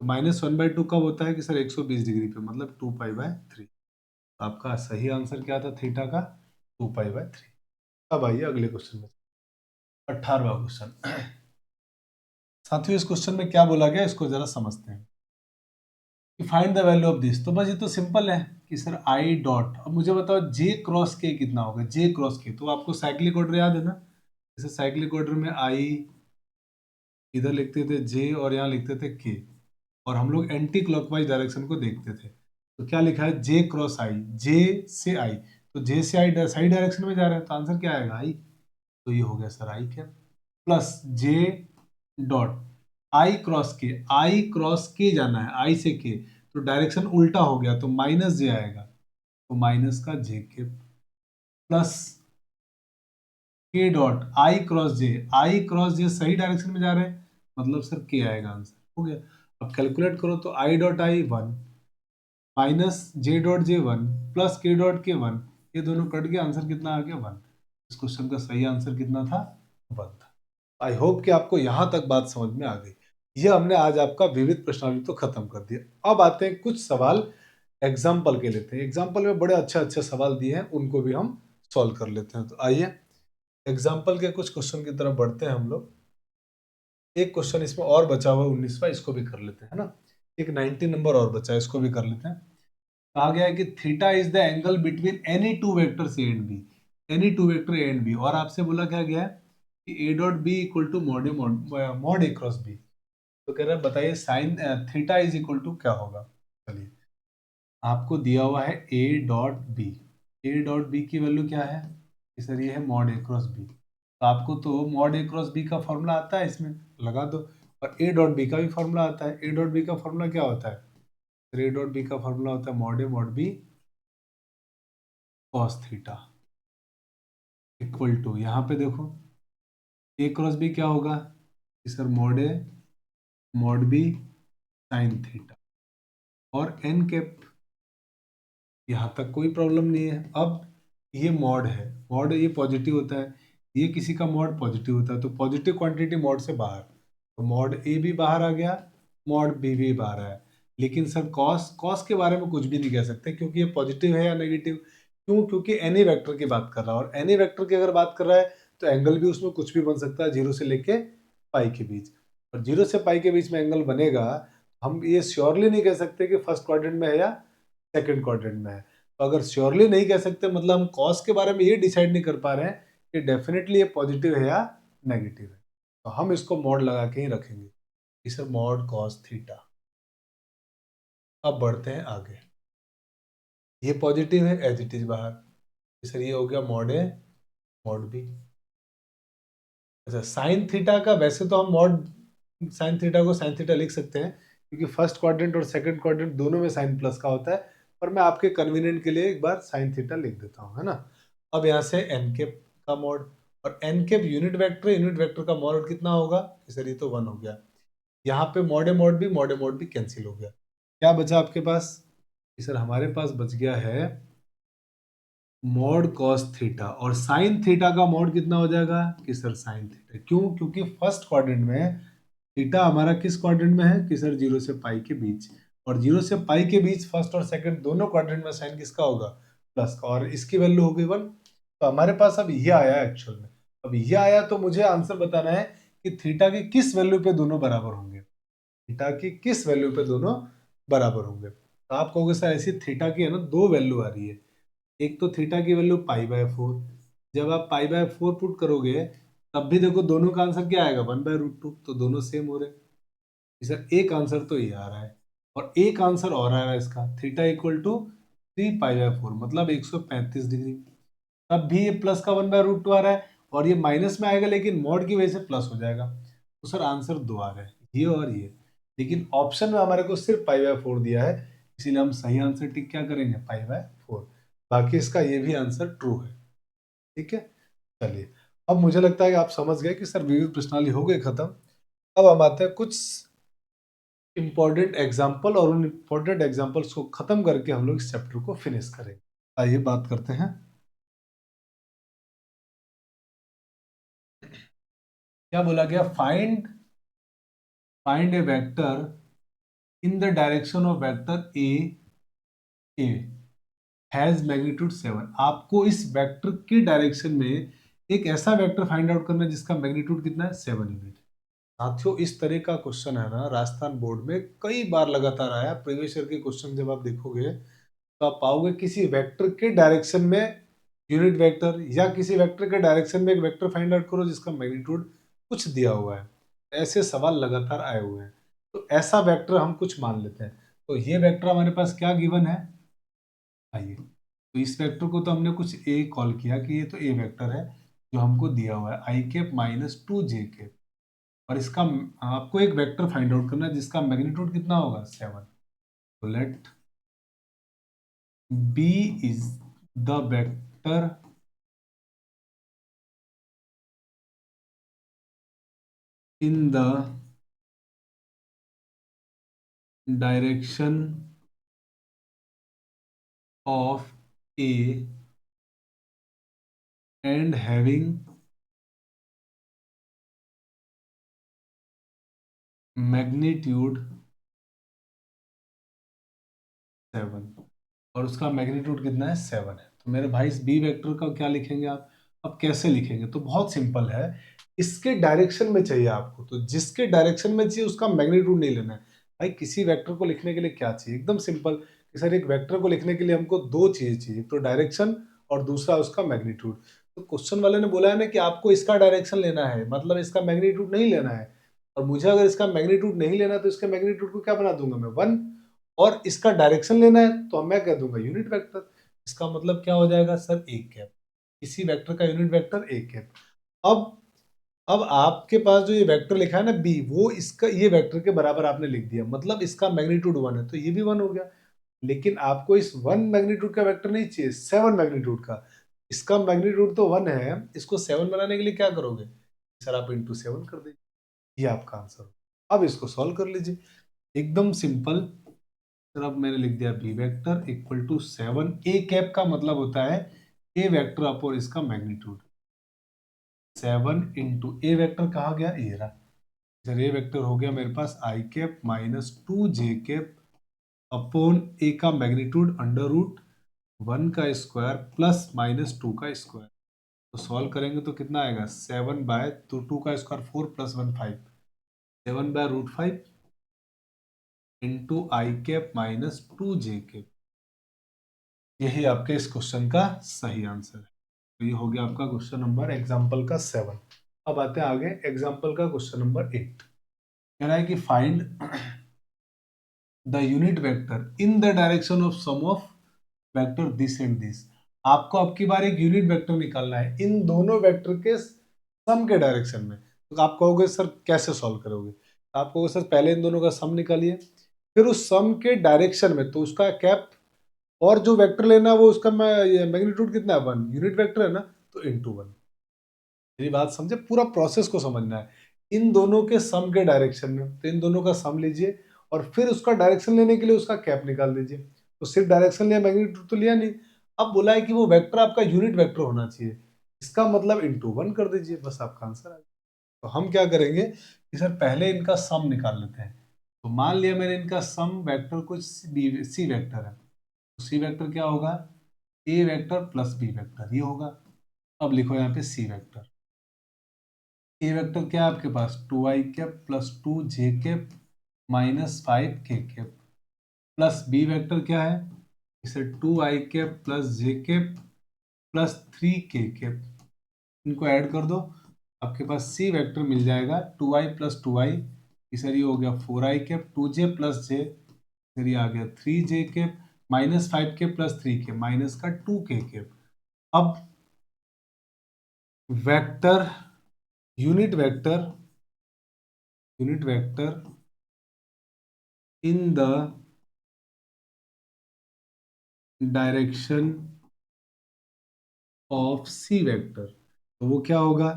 तो -1/2 कब होता है कि सर 120 डिग्री पे, मतलब 2π/3। आपका सही आंसर क्या था थीटा का 2π/3। अब आइए अगले क्वेश्चन में, 18वां क्वेश्चन। साथियों इस क्वेश्चन में क्या बोला गया इसको जरा समझते हैं कि find the value of this. तो बस ये तो सिंपल है कि सर आई डॉट, अब मुझे बताओ जे क्रॉस के कितना होगा, जे क्रॉस के, तो आपको साइक्लिक ऑर्डर याद है ना, जैसे साइक्लिक ऑर्डर में आई इधर लिखते थे जे और यहाँ लिखते थे के, और हम लोग एंटी क्लॉकवाइज डायरेक्शन को देखते थे, तो क्या लिखा है जे क्रॉस आई, जे से आई, तो जे से आई सही डायरेक्शन में जा रहा है, तो आंसर क्या आएगा आई, तो ये हो गया सर आई क्या, plus J dot I cross के, आई क्रॉस के जाना है आई से के, तो डायरेक्शन उल्टा हो गया, तो माइनस जे आएगा, तो माइनस का जे K, plus K dot I cross J, I cross J सही डायरेक्शन में जा रहे हैं, मतलब सर के आएगा, आंसर हो गया। अब कैलकुलेट करो, तो I dot I 1 minus J dot J 1 plus K dot के 1, ये दोनों कट गया, आंसर कितना आ गया 1। इस क्वेश्चन का सही आंसर कितना था 1 था। आई होप कि आपको यहां तक बात समझ में आ गई। ये हमने आज आपका विविध प्रश्नावली तो खत्म कर दिया। अब आते हैं कुछ सवाल एग्जाम्पल के लेते हैं, एग्जाम्पल में बड़े अच्छे अच्छे सवाल दिए हैं, उनको भी हम सॉल्व कर लेते हैं। तो आइए एग्जाम्पल के कुछ क्वेश्चन की तरफ बढ़ते हैं हम लोग। एक क्वेश्चन इसमें और बचा हुआ 19वां, इसको भी कर लेते हैं ना। एक 90 नंबर और बचा है, इसको भी कर लेते हैं। कहा गया है कि theta is the angle between any two vectors A and b, any two vector a and b, और आपसे बोला क्या गया है कि ए dot B equal to mod a cross b. तो कह रहा है बताइए sine theta is equal to क्या होगा। चलिए, आपको दिया हुआ है ए dot b, a dot B की वैल्यू क्या है कि सर ये है मॉड ए क्रॉस बी, तो आपको तो मॉड ए क्रॉस बी का फॉर्मूला आता है, इसमें लगा दो, और ए डॉट बी का भी फॉर्मूला आता है। ए डॉट बी का फॉर्मूला क्या होता है, ए डॉट बी का फॉर्मूला होता है mod A mod B cos theta equal to, यहाँ पे देखो ए क्रॉस बी क्या होगा कि सर मॉड ए मॉड बी साइन थीटा, और एन कैप, यहाँ तक कोई प्रॉब्लम नहीं है। अब ये मॉड है, मॉड ये पॉजिटिव होता है, ये किसी का मॉड पॉजिटिव होता है, तो पॉजिटिव क्वांटिटी मॉड से बाहर, तो मॉड ए भी बाहर आ गया, मॉड बी भी बाहर आया। लेकिन सर कॉस, कॉस के बारे में कुछ भी नहीं कह सकते, क्योंकि ये पॉजिटिव है या नेगेटिव, क्यों, क्योंकि एनी वेक्टर की बात कर रहा है, और एनी वेक्टर की अगर बात कर रहा है तो एंगल भी उसमें कुछ भी बन सकता है, 0 से लेके पाई के बीच, और 0 से पाई के बीच में एंगल बनेगा। हम ये श्योरली नहीं कह सकते कि फर्स्ट क्वाड्रेंट में है या सेकंड क्वाड्रेंट में है, तो अगर श्योरली नहीं कह सकते मतलब हम कॉस के बारे में ये डिसाइड नहीं कर पा रहे हैं कि डेफिनेटली ये पॉजिटिव है या नेगेटिव है, तो हम इसको मॉड लगा के ही रखेंगे, इसे मॉड कॉस थीटा। अब बढ़ते हैं आगे, ये पॉजिटिव है एज इट इज बाहर, सर ये हो गया मॉड ए मॉड बी। अच्छा, साइन थीटा का वैसे तो हम मॉड साइन थीटा को साइन थीटा लिख सकते हैं, क्योंकि फर्स्ट क्वाड्रेंट और सेकंड क्वाड्रेंट दोनों में साइन प्लस का होता है, पर मैं आपके कन्वीनियंट के लिए एक बार साइन थीटा लिख देता हूँ, है ना। अब यहाँ से एन के का मॉड, और एन कैप यूनिट वेक्टर का मॉड कितना होगा कि सर ये तो 1 हो गया। यहाँ पे मॉड भी कैंसिल हो गया। क्या बचा आपके पास कि सर हमारे पास बच गया है मॉड कॉस थीटा, और साइन थीटा का मॉड कितना हो जाएगा कि सर साइन थीटा। क्यों? क्योंकि फर्स्ट क्वाड्रेंट में थीटा हमारा किस क्वाड्रेंट में है कि सर 0 से पाई के बीच, और 0 से पाई के बीच फर्स्ट और सेकंड दोनों क्वाड्रेंट में साइन किसका होगा प्लस का, और इसकी वैल्यू हो गई 1। तो हमारे पास अब ये आया एक्चुअल में। अब ये आया तो मुझे आंसर बताना है कि थीटा की किस वैल्यू पे दोनों बराबर होंगे, थीटा की किस वैल्यू पे दोनों बराबर होंगे। तो आप कहोगे सर ऐसी थीटा की है ना दो वैल्यू आ रही है, एक तो थीटा की वैल्यू π/4, जब आप π/4 पुट करोगे तब भी देखो दोनों का आंसर क्या आएगा 1/√2, तो दोनों सेम हो रहे हैं। सर एक आंसर तो ये आ रहा है, और एक आंसर और आ रहा है इसका, थीटा इक्वल टू 3π/4 मतलब 135 डिग्री। तब भी ये प्लस का 1/√2 आ रहा है, और ये माइनस में आएगा लेकिन मॉड की वजह से प्लस हो जाएगा। तो सर आंसर दो आ रहे हैं, ये और ये। लेकिन ऑप्शन में हमारे को सिर्फ π/4 दिया है, इसीलिए हम सही आंसर टिक क्या करेंगे π/4। बाकी इसका ये भी आंसर ट्रू है। ठीक है, चलिए अब मुझे लगता है कि आप समझ गए कि सर विविध प्रश्नावली हो गई खत्म। अब हम आते हैं कुछ इंपॉर्टेंट एग्जाम्पल, और उन इंपॉर्टेंट एग्जाम्पल्स को खत्म करके हम लोग इस चैप्टर को फिनिश करेंगे। आइए बात करते हैं। क्या बोला गया? Find A vector in the direction of vector A has magnitude 7। आपको इस वेक्टर के डायरेक्शन में एक ऐसा वेक्टर फाइंड आउट करना है जिसका मैग्नीट्यूड कितना है 7 यूनिट। साथियों इस तरह का क्वेश्चन है ना राजस्थान बोर्ड में कई बार लगातार आया। प्रीवियस ईयर के क्वेश्चन जब आप देखोगे तो आप पाओगे किसी वेक्टर के डायरेक्शन में यूनिट वेक्टर, या किसी वेक्टर के डायरेक्शन में एक वेक्टर फाइंड आउट करो जिसका मैग्नीट्यूड कुछ दिया हुआ है। ऐसे सवाल लगातार आए हुए हैं। तो ऐसा वेक्टर हम कुछ मान लेते हैं। तो ये वेक्टर हमारे पास क्या गिवन है, आइए। तो इस वेक्टर को तो हमने कुछ ए कॉल किया कि ये तो ए वेक्टर है जो हमको दिया हुआ है i_2j। और इसका आपको एक वेक्टर फाइंड आउट करना है जिसका मैग्नीट्यूड कितना होगा 7। तो let b is the vector in the direction of a and having magnitude 7। और उसका मैग्नीट्यूड कितना है 7 है। तो मेरे भाई इस बी वेक्टर का क्या लिखेंगे आप? अब कैसे लिखेंगे? तो बहुत सिंपल है, इसके डायरेक्शन में चाहिए आपको, तो जिसके डायरेक्शन में चाहिए उसका मैग्नीट्यूड नहीं लेना है। भाई किसी वेक्टर को लिखने के लिए क्या चाहिए? एकदम सिंपल कि सर एक वेक्टर को लिखने के लिए हमको दो चीजें चाहिए, तो डायरेक्शन और दूसरा उसका मैग्नीट्यूड। तो क्वेश्चन वाले ने बोला है ना कि आपको इसका डायरेक्शन लेना है, मतलब इसका मैग्नीट्यूड नहीं लेना है। और मुझे अगर इसका मैग्नीट्यूड नहीं लेना तो इसके मैग्नीट्यूड को क्या बना दूंगा मैं 1, और इसका डायरेक्शन लेना है तो मैं कह दूंगा यूनिट वेक्टर। इसका मतलब क्या हो जाएगा सर एक कैप, इसी वेक्टर का यूनिट वेक्टर एक कैप। अब अब आपके पास जो ये वेक्टर लिखा है ना बी, वो इसका ये वेक्टर के बराबर आपने लिख दिया, मतलब इसका मैग्नीट्यूड 1 है तो ये भी 1 हो गया। लेकिन आपको इस 1 मैग्नीट्यूड का वेक्टर नहीं चाहिए, 7 मैग्नीट्यूड का। इसका मैग्नीट्यूड तो 1 है, इसको 7 बनाने के लिए क्या करोगे सर? आप इंटू 7 कर दीजिए, ये आपका आंसर हो। अब इसको सॉल्व कर लीजिए, एकदम सिंपल। सर अब मैंने लिख दिया b vector equal to 7, a cap का मतलब होता है ए वेक्टर अपॉन इसका मैग्नीट्यूड। 7 इंटू ए वेक्टर कहा गया ये रहा। सर ए वेक्टर हो गया मेरे पास i_2j अपॉन ए का मैग्नीट्यूड √1 का स्क्वायर प्लस -2 का स्क्वायर। तो सॉल्व करेंगे तो कितना आएगा 7/2 का स्क्वायर 4 + 1 5, 7/√5 इंटू i_-2j। यही आपके इस क्वेश्चन का सही आंसर है। तो ये हो गया आपका क्वेश्चन नंबर एग्जाम्पल का 7। अब आते हैं आगे एग्जाम्पल का क्वेश्चन नंबर 8। कह रहा है कि find the unit vector in the direction of sum of vector this and this. आपको अब की बार एक यूनिट वेक्टर निकालना है इन दोनों वेक्टर के सम के डायरेक्शन में। तो आप कहोगे सर कैसे सॉल्व करोगे? आप कहोगे सर पहले इन दोनों का सम निकालिए, फिर उस सम के डायरेक्शन में तो उसका कैप, और जो वेक्टर लेना है वो उसका मैग्नीट्यूड कितना है 1, यूनिट वेक्टर है ना, तो इंटू 1। मेरी बात समझे, पूरा प्रोसेस को समझना है। इन दोनों के सम के डायरेक्शन में, तो इन दोनों का सम लीजिए और फिर उसका डायरेक्शन लेने के लिए उसका कैप निकाल दीजिए। तो सिर्फ डायरेक्शन लिया, मैग्नीट्यूड तो लिया नहीं। अब बोला है कि वो वेक्टर आपका यूनिट वेक्टर होना चाहिए, इसका मतलब इंटू 1 कर दीजिए, बस आपका आंसर आ जाएगा। तो हम क्या करेंगे कि सर पहले इनका सम निकाल लेते हैं। तो मान लिया मैंने इनका सम वेक्टर कुछ सी वेक्टर है, तो सी वेक्टर क्या होगा, ए वेक्टर प्लस बी वेक्टर, ये होगा। अब लिखो यहाँ पे सी वेक्टर। ए वेक्टर क्या है आपके पास, 2i cap plus 2j cap minus 5k cap, plus b vector क्या है, इसे 2i cap plus j cap plus 3k cap, इनको ऐड कर दो, आपके पास सी वेक्टर मिल जाएगा 2i प्लस 2i, सर ये हो गया 4i कैप, 2j प्लस जे, सर ये आ गया 3j cap minus 5k plus 3k minus का 2k कैप। अब vector unit vector in the direction of c vector, तो वो क्या होगा,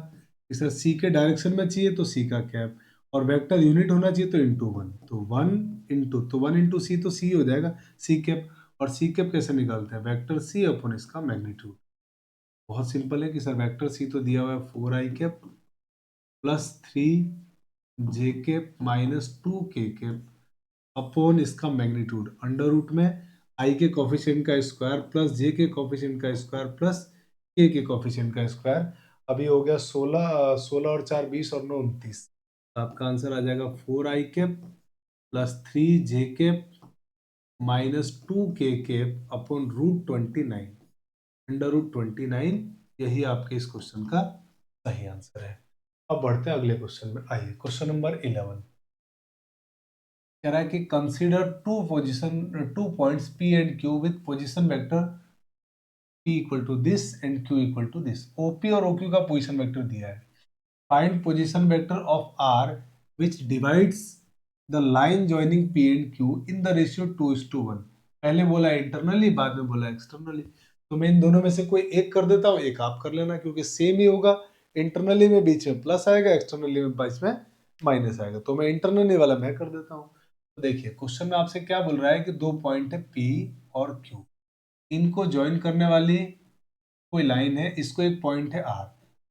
इसे सी के डायरेक्शन में चाहिए तो सी का कैप, और वेक्टर यूनिट होना चाहिए तो इंटू 1, तो 1 इंटू सी, तो सी हो जाएगा सी कैप। और सी कैप कैसे निकालते हैं, वेक्टर सी अपॉन इसका मैग्नीट्यूड। बहुत सिंपल है कि सर वेक्टर सी तो दिया हुआ है 4i cap plus 3j cap minus 2k cap upon इसका मैग्नीट्यूड, अंडर रूट में आई के कोफिशिएंट का स्क्वायर प्लस जे के कोफिशिएंट का स्क्वायर प्लस के कोफिशिएंट का स्क्वायर। अभी हो गया 16, 16 और 4 20 और 9 29, आपका आंसर आ जाएगा 4i cap plus 3j cap minus 2k cap upon √29, under √29, यही आपके इस क्वेश्चन का सही आंसर है। अब बढ़ते हैं अगले क्वेश्चन में, आइए क्वेश्चन नंबर 11 कह रहा है कि consider two points P and Q with position vector P equal to this and Q equal to this. OP और OQ का पोजीशन वेक्टर दिया है। Find position vector of R which divides the line joining P and Q in the ratio 2:1। पहले बोला internally, बाद में बोला externally. तो मैं इन दोनों में से कोई एक कर देता हूँ, एक आप कर लेना, क्योंकि सेम ही होगा। इंटरनली में बीच में प्लस आएगा, एक्सटर्नली में बीच में माइनस आएगा, तो मैं इंटरनली वाला मैं कर देता हूँ। तो देखिए क्वेश्चन में आपसे क्या बोल रहा है कि दो पॉइंट है P और Q, इनको ज्वाइन करने वाली कोई लाइन है, इसको एक पॉइंट है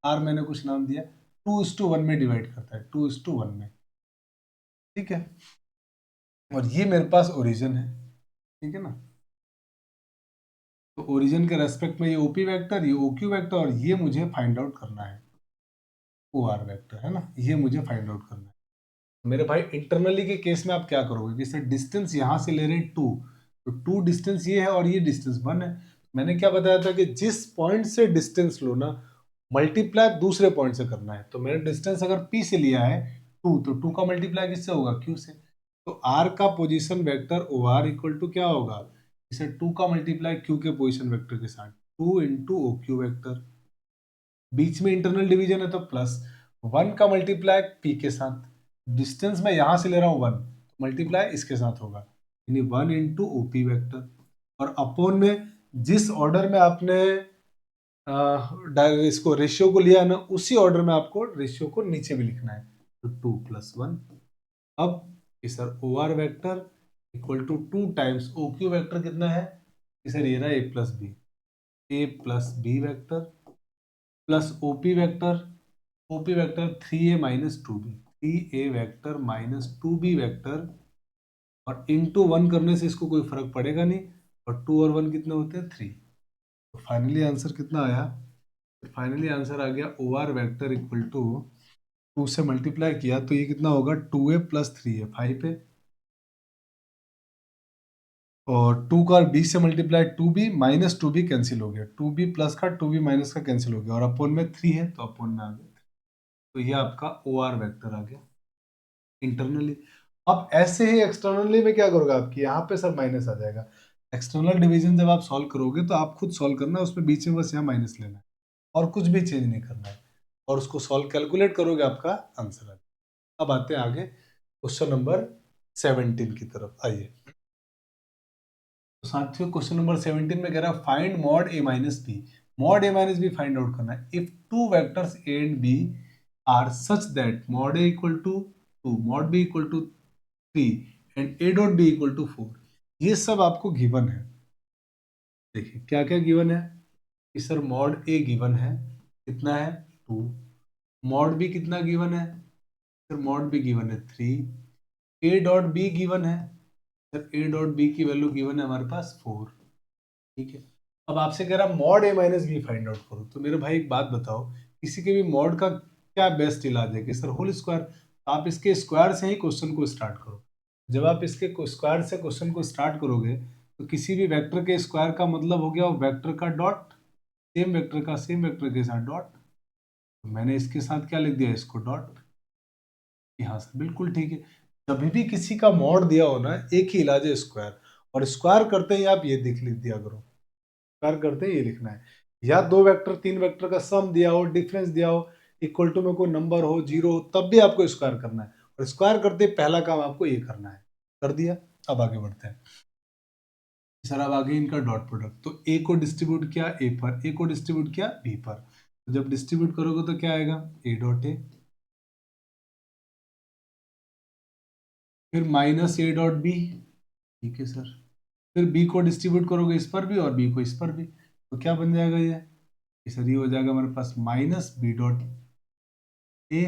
R मैंने कुछ नाम दिया, 2:1 में डिवाइड करता है, 2:1 में, ठीक है। और ये मेरे पास ओरिजिन है, ठीक है ना। तो ओरिजिन के रेस्पेक्ट में ये OP वेक्टर, ये OQ वेक्टर, और ये मुझे फाइंड आउट करना है OR वेक्टर, है ना, ये मुझे फाइंड आउट करना है। मेरे भाई इंटरनली के केस में आप क्या करोगे कि सर डिस्टेंस यहां से ले रहे हैं 2, तो 2 डिस्टेंस ये है और ये डिस्टेंस 1 है। मैंने क्या बताया था कि जिस पॉइंट से डिस्टेंस लो ना, मल्टीप्लाई दूसरे पॉइंट से करना है। तो मैंने डिस्टेंस अगर P से लिया है 2, तो 2 का मल्टीप्लाई किससे होगा, Q से। तो R का position vector OR equal to क्या होगा, इसे 2 का मल्टीप्लाई Q के पोजीशन वेक्टर के साथ, 2 इंटू OQ वेक्टर, बीच में इंटरनल डिवीजन है तो प्लस 1 का मल्टीप्लाई P के साथ, डिस्टेंस मैं यहां से ले रहा हूं 1, मल्टीप्लाई इसके साथ होगा, यानी 1 इंटू OP वेक्टर, और अपॉन में जिस ऑर्डर में आपने इसको रेशियो को लिया है ना, उसी ऑर्डर में आपको रेशियो को नीचे भी लिखना है, तो 2 + 1। अब sir OR vector equal to 2 times OQ vector कितना है, सर ये रहा A plus b vector plus OP vector, OP vector 3a minus 2b, 3a vector minus 2b vector, और इंटू 1 करने से इसको कोई फर्क पड़ेगा नहीं, और 2 और 1 कितने होते हैं, 3। तो फाइनली आंसर कितना आया, फाइनली आंसर आ गया OR वेक्टर इक्वल टू 2 से मल्टीप्लाई किया तो ये कितना होगा, 2a प्लस 3a 5a, और 2 का 20 से multiply 2b minus 2b cancel हो गया, 2b प्लस का 2b माइनस का कैंसिल हो गया, और अपोन में 3 है तो अपोन में आ गया, तो ये आपका OR वेक्टर आ गया इंटरनली। अब ऐसे ही एक्सटर्नली में क्या करोगे, आपकी यहाँ पे सर माइनस आ जाएगा। एक्सटर्नल डिवीजन जब आप सॉल्व करोगे तो आप खुद सॉल्व करना, उसमें बीच में बस यहाँ माइनस लेना है और कुछ भी चेंज नहीं करना है, और उसको सॉल्व कैलकुलेट करोगे, आपका आंसर आ जाएगा। अब आते हैं आगे क्वेश्चन नंबर 17 की तरफ, आइए। तो साथियों क्वेश्चन नंबर 17 में कह रहा है find mod A minus b mod a minus b find out करना है। If two vectors A and B are such that mod A equal to 2, mod B equal to 3 and a dot B equal to 4, ये सब आपको given है। देखिए क्या क्या given है कि सर मॉड ए गिवन है, कितना है 2, मॉड बी कितना गिवन है सर, मॉड बी गिवन है 3, ए डॉट बी गिवन है सर, ए डॉट बी की वैल्यू गिवन है हमारे पास 4। ठीक है, अब आपसे कह रहा mod a minus b find out करो। तो मेरे भाई एक बात बताओ, किसी के भी मॉड का क्या बेस्ट इलाज है कि सर होल स्क्वायर, आप इसके स्क्वायर से ही क्वेश्चन को स्टार्ट करो। जब आप इसके स्क्वायर से क्वेश्चन को स्टार्ट करोगे तो किसी भी वेक्टर के स्क्वायर का मतलब हो गया वो वेक्टर का डॉट, सेम वेक्टर का सेम वेक्टर के साथ डॉट। तो मैंने इसके साथ क्या लिख दिया, इसको डॉट। यहाँ से बिल्कुल ठीक है। जब भी किसी का मॉड दिया हो ना, एक ही इलाज है स्क्वायर, और स्क्वायर करते ही आप ये लिख दिया करो, स्क्वायर करते ही ये लिखना है। या दो वेक्टर तीन वेक्टर का सम दिया हो, डिफरेंस दिया हो, इक्वल टू में कोई नंबर हो, जीरो हो, तब भी आपको स्क्वायर करना है, और स्क्वायर करते ही पहला काम आपको ये करना है। कर दिया, अब आगे बढ़ते हैं सर। अब आगे इनका डॉट प्रोडक्ट, तो ए को डिस्ट्रीब्यूट किया ए पर, ए को डिस्ट्रीब्यूट किया बी पर, तो जब डिस्ट्रीब्यूट करोगे तो क्या आएगा, ए डॉट ए, फिर माइनस ए डॉट बी। ठीक है सर, फिर बी को डिस्ट्रीब्यूट करोगे इस पर भी और बी को इस पर भी, तो क्या बन जाएगा ये सर, ये हो जाएगा हमारे पास माइनस बी डॉट ए,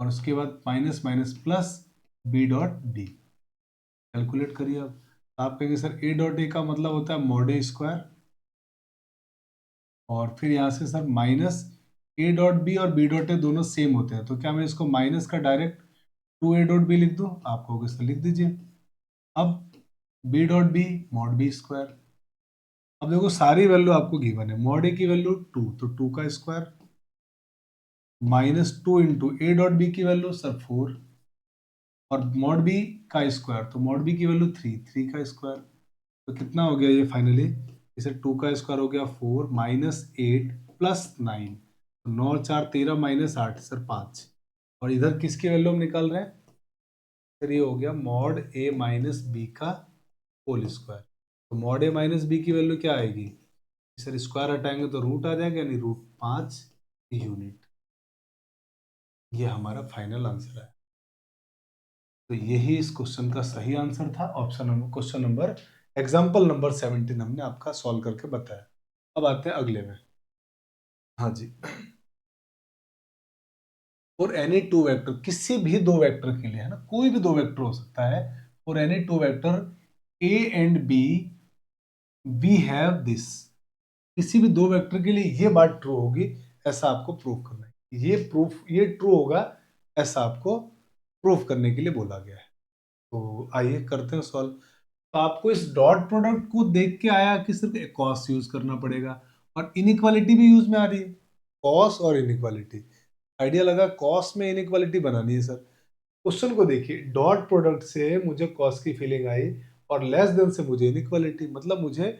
और उसके बाद minus minus plus B dot b. Calculate करिए अब, तो आप कहेंगे सर ए डॉट ए का मतलब होता है मॉड ए स्क्वायर, और फिर यहाँ से sir minus a dot B और बी डॉट ए दोनों सेम होते हैं, तो क्या मैं इसको माइनस का डायरेक्ट 2a.b लिख दूं, आप कहोगे सर लिख दीजिए। अब b dot b mod B square, अब देखो सारी वैल्यू आपको गिवन है, मॉड ए की वैल्यू 2, तो 2 का स्क्वायर, minus 2 into a dot B की वैल्यू सर 4, और मॉड बी का स्क्वायर, तो मॉड बी की वैल्यू 3, 3 का स्क्वायर, तो कितना हो गया ये फाइनली, इसे 2 का स्क्वायर हो गया 4 माइनस 8 प्लस 9, तो 9 4 13 माइनस 8 सर 5, और इधर किसकी वैल्यू हम निकाल रहे हैं सर, ये हो गया मॉड ए माइनस बी का होल स्क्वायर। तो मॉड ए माइनस बी की वैल्यू क्या आएगी सर, स्क्वायर हटाएंगे तो रूट आ जाएगा, यानी √5 यूनिट। ये हमारा फाइनल आंसर है। तो यही इस क्वेश्चन का सही आंसर था, option number, question number, example number 17 हमने आपका सॉल्व करके बताया। अब आते हैं अगले में। हाँ जी, फॉर एनी टू वेक्टर, किसी भी दो वेक्टर के लिए, है ना, कोई भी दो वेक्टर हो सकता है, for any two vector a and b we have this, किसी भी दो वेक्टर के लिए ये बात ट्रू होगी, ऐसा आपको प्रूव करना है। ये प्रूफ, ये ट्रू होगा ऐसा आपको प्रूफ करने के लिए बोला गया है। तो आइए करते हैं सॉल्व। तो आपको इस डॉट प्रोडक्ट को देख के आया कि सिर्फ कॉस यूज करना पड़ेगा, और इनइक्वालिटी भी यूज में आ रही है, कॉस और इनइक्वालिटी। आइडिया लगा, कॉस में इनइक्वालिटी बनानी है सर। क्वेश्चन को देखिए, डॉट प्रोडक्ट से मुझे कॉस की फीलिंग आई, और लेस देन से मुझे इनइक्वालिटी, मतलब मुझे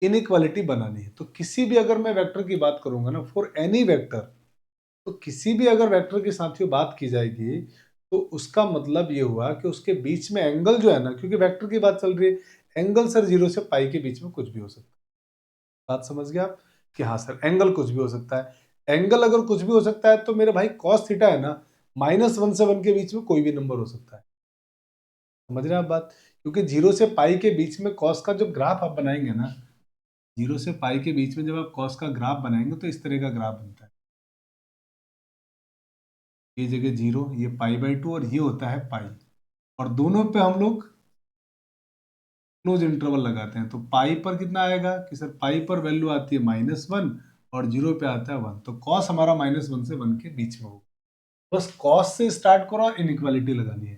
इनइक्वालिटी बनानी है। तो किसी भी अगर मैं वेक्टर की बात करूंगा ना, फॉर एनी वेक्टर, तो किसी भी अगर वेक्टर के साथियों बात की जाएगी, तो उसका मतलब ये हुआ कि उसके बीच में एंगल जो है ना, क्योंकि वेक्टर की बात चल रही है, एंगल सर 0 से पाई के बीच में कुछ भी हो सकता है। बात समझ गए आप कि हाँ सर एंगल कुछ भी हो सकता है। एंगल अगर कुछ भी हो सकता है तो मेरे भाई कॉस थीटा है ना, -1 से 1 के बीच में कोई भी नंबर हो सकता है। समझ रहे हैं आप बात, क्योंकि 0 से पाई के बीच में कॉस का जब ग्राफ आप बनाएंगे ना, 0 से पाई के बीच में जब आप कॉस का ग्राफ बनाएंगे तो इस तरह का ग्राफ बनता है। ये जगह 0, ये π/2, और ये होता है पाई, और दोनों पे हम लोग क्लोज इंटरवल लगाते हैं। तो पाई पर कितना आएगा कि सर पाई पर वैल्यू आती है -1, और 0 पे आता है 1, तो कॉस हमारा -1 से 1 के बीच में होगा। बस कॉस से स्टार्ट करो और इनइक्वालिटी लगानी है।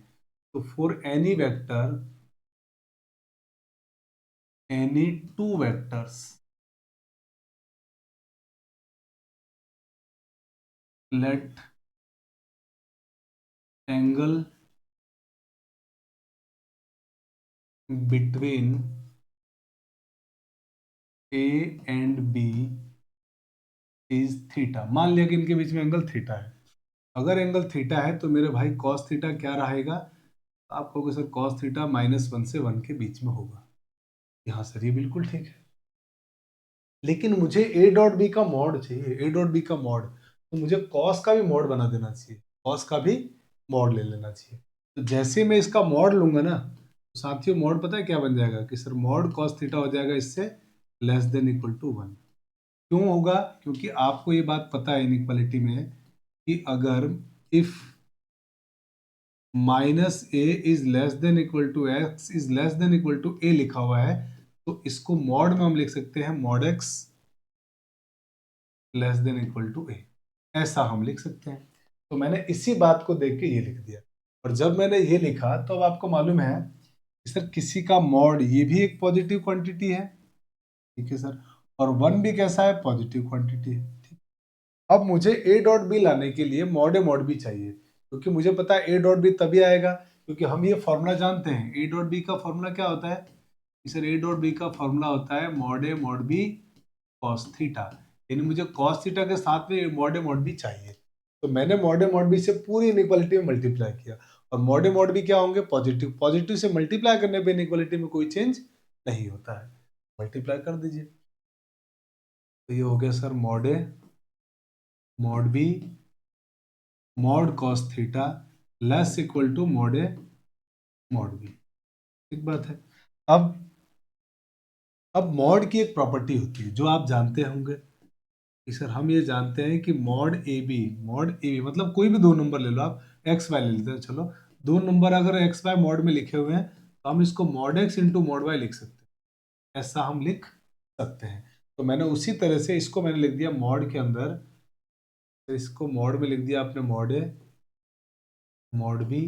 तो for any vector, any two vectors, let angle between a and B is theta. मान लिया कि इनके बीच में एंगल थीटा है। अगर एंगल थीटा है तो मेरे भाई कॉस थीटा क्या रहेगा, आप कहोगे सर कॉस थीटा -1 से 1 के बीच में होगा। यहाँ सर ये बिल्कुल ठीक है। लेकिन मुझे ए डॉट बी का मॉड चाहिए, ए डॉट बी का मॉड, तो मुझे कॉस का भी मॉड बना देना चाहिए, कॉस का भी मॉड ले लेना चाहिए। तो जैसे मैं इसका मॉड लूंगा ना, तो साथियों मॉड पता है क्या बन जाएगा कि सर मॉड कॉस थीटा हो जाएगा इससे लेस देन इक्वल टू 1। क्यों होगा? क्योंकि आपको ये बात पता है इनइक्वालिटी में कि अगर if minus A is less than equal to X is less than equal to A लिखा हुआ है, तो इसको मॉड में हम लिख सकते हैं mod X less than equal to A, ऐसा हम लिख सकते हैं। तो मैंने इसी बात को देख के ये लिख दिया। और जब मैंने ये लिखा तो अब आपको मालूम है कि सर किसी का मॉड ये भी एक पॉजिटिव क्वांटिटी है, ठीक है सर, और वन भी कैसा है? पॉजिटिव क्वांटिटी है, ठीक। अब मुझे ए डॉट बी लाने के लिए मॉड ए मॉड बी चाहिए, क्योंकि मुझे पता है ए डॉट बी तभी आएगा क्योंकि हम ये फॉर्मूला जानते हैं। ए डॉट बी का फॉर्मूला क्या होता है कि सर ए डॉट बी का फॉर्मूला होता है मॉड ए मॉड बी कॉस थीटा, यानी मुझे कॉस थीटा के साथ में मॉड ए मॉड बी चाहिए। तो मैंने मॉड ए मॉड बी से पूरी इनइक्वालिटी में मल्टीप्लाई किया, और मॉड ए मॉड बी क्या होंगे? पॉजिटिव। पॉजिटिव से मल्टीप्लाई करने पे इनइक्वालिटी में कोई चेंज नहीं होता है, मल्टीप्लाई कर दीजिए। तो ये हो गया sir mod A mod B mod cos theta less equal to mod A mod b, ठीक बात है। अब मॉड की एक प्रॉपर्टी होती है जो आप जानते होंगे कि सर हम ये जानते हैं कि मॉड ए बी मतलब कोई भी दो नंबर ले लो, आप एक्स वाई ले लेते हैं, चलो दो नंबर अगर एक्स वाई मॉड में लिखे हुए हैं तो हम इसको mod x into mod y लिख सकते हैं, ऐसा हम लिख सकते हैं। तो मैंने उसी तरह से इसको मैंने लिख दिया मॉड के अंदर, तो इसको मॉड में लिख दिया आपने मॉड ए मॉड बी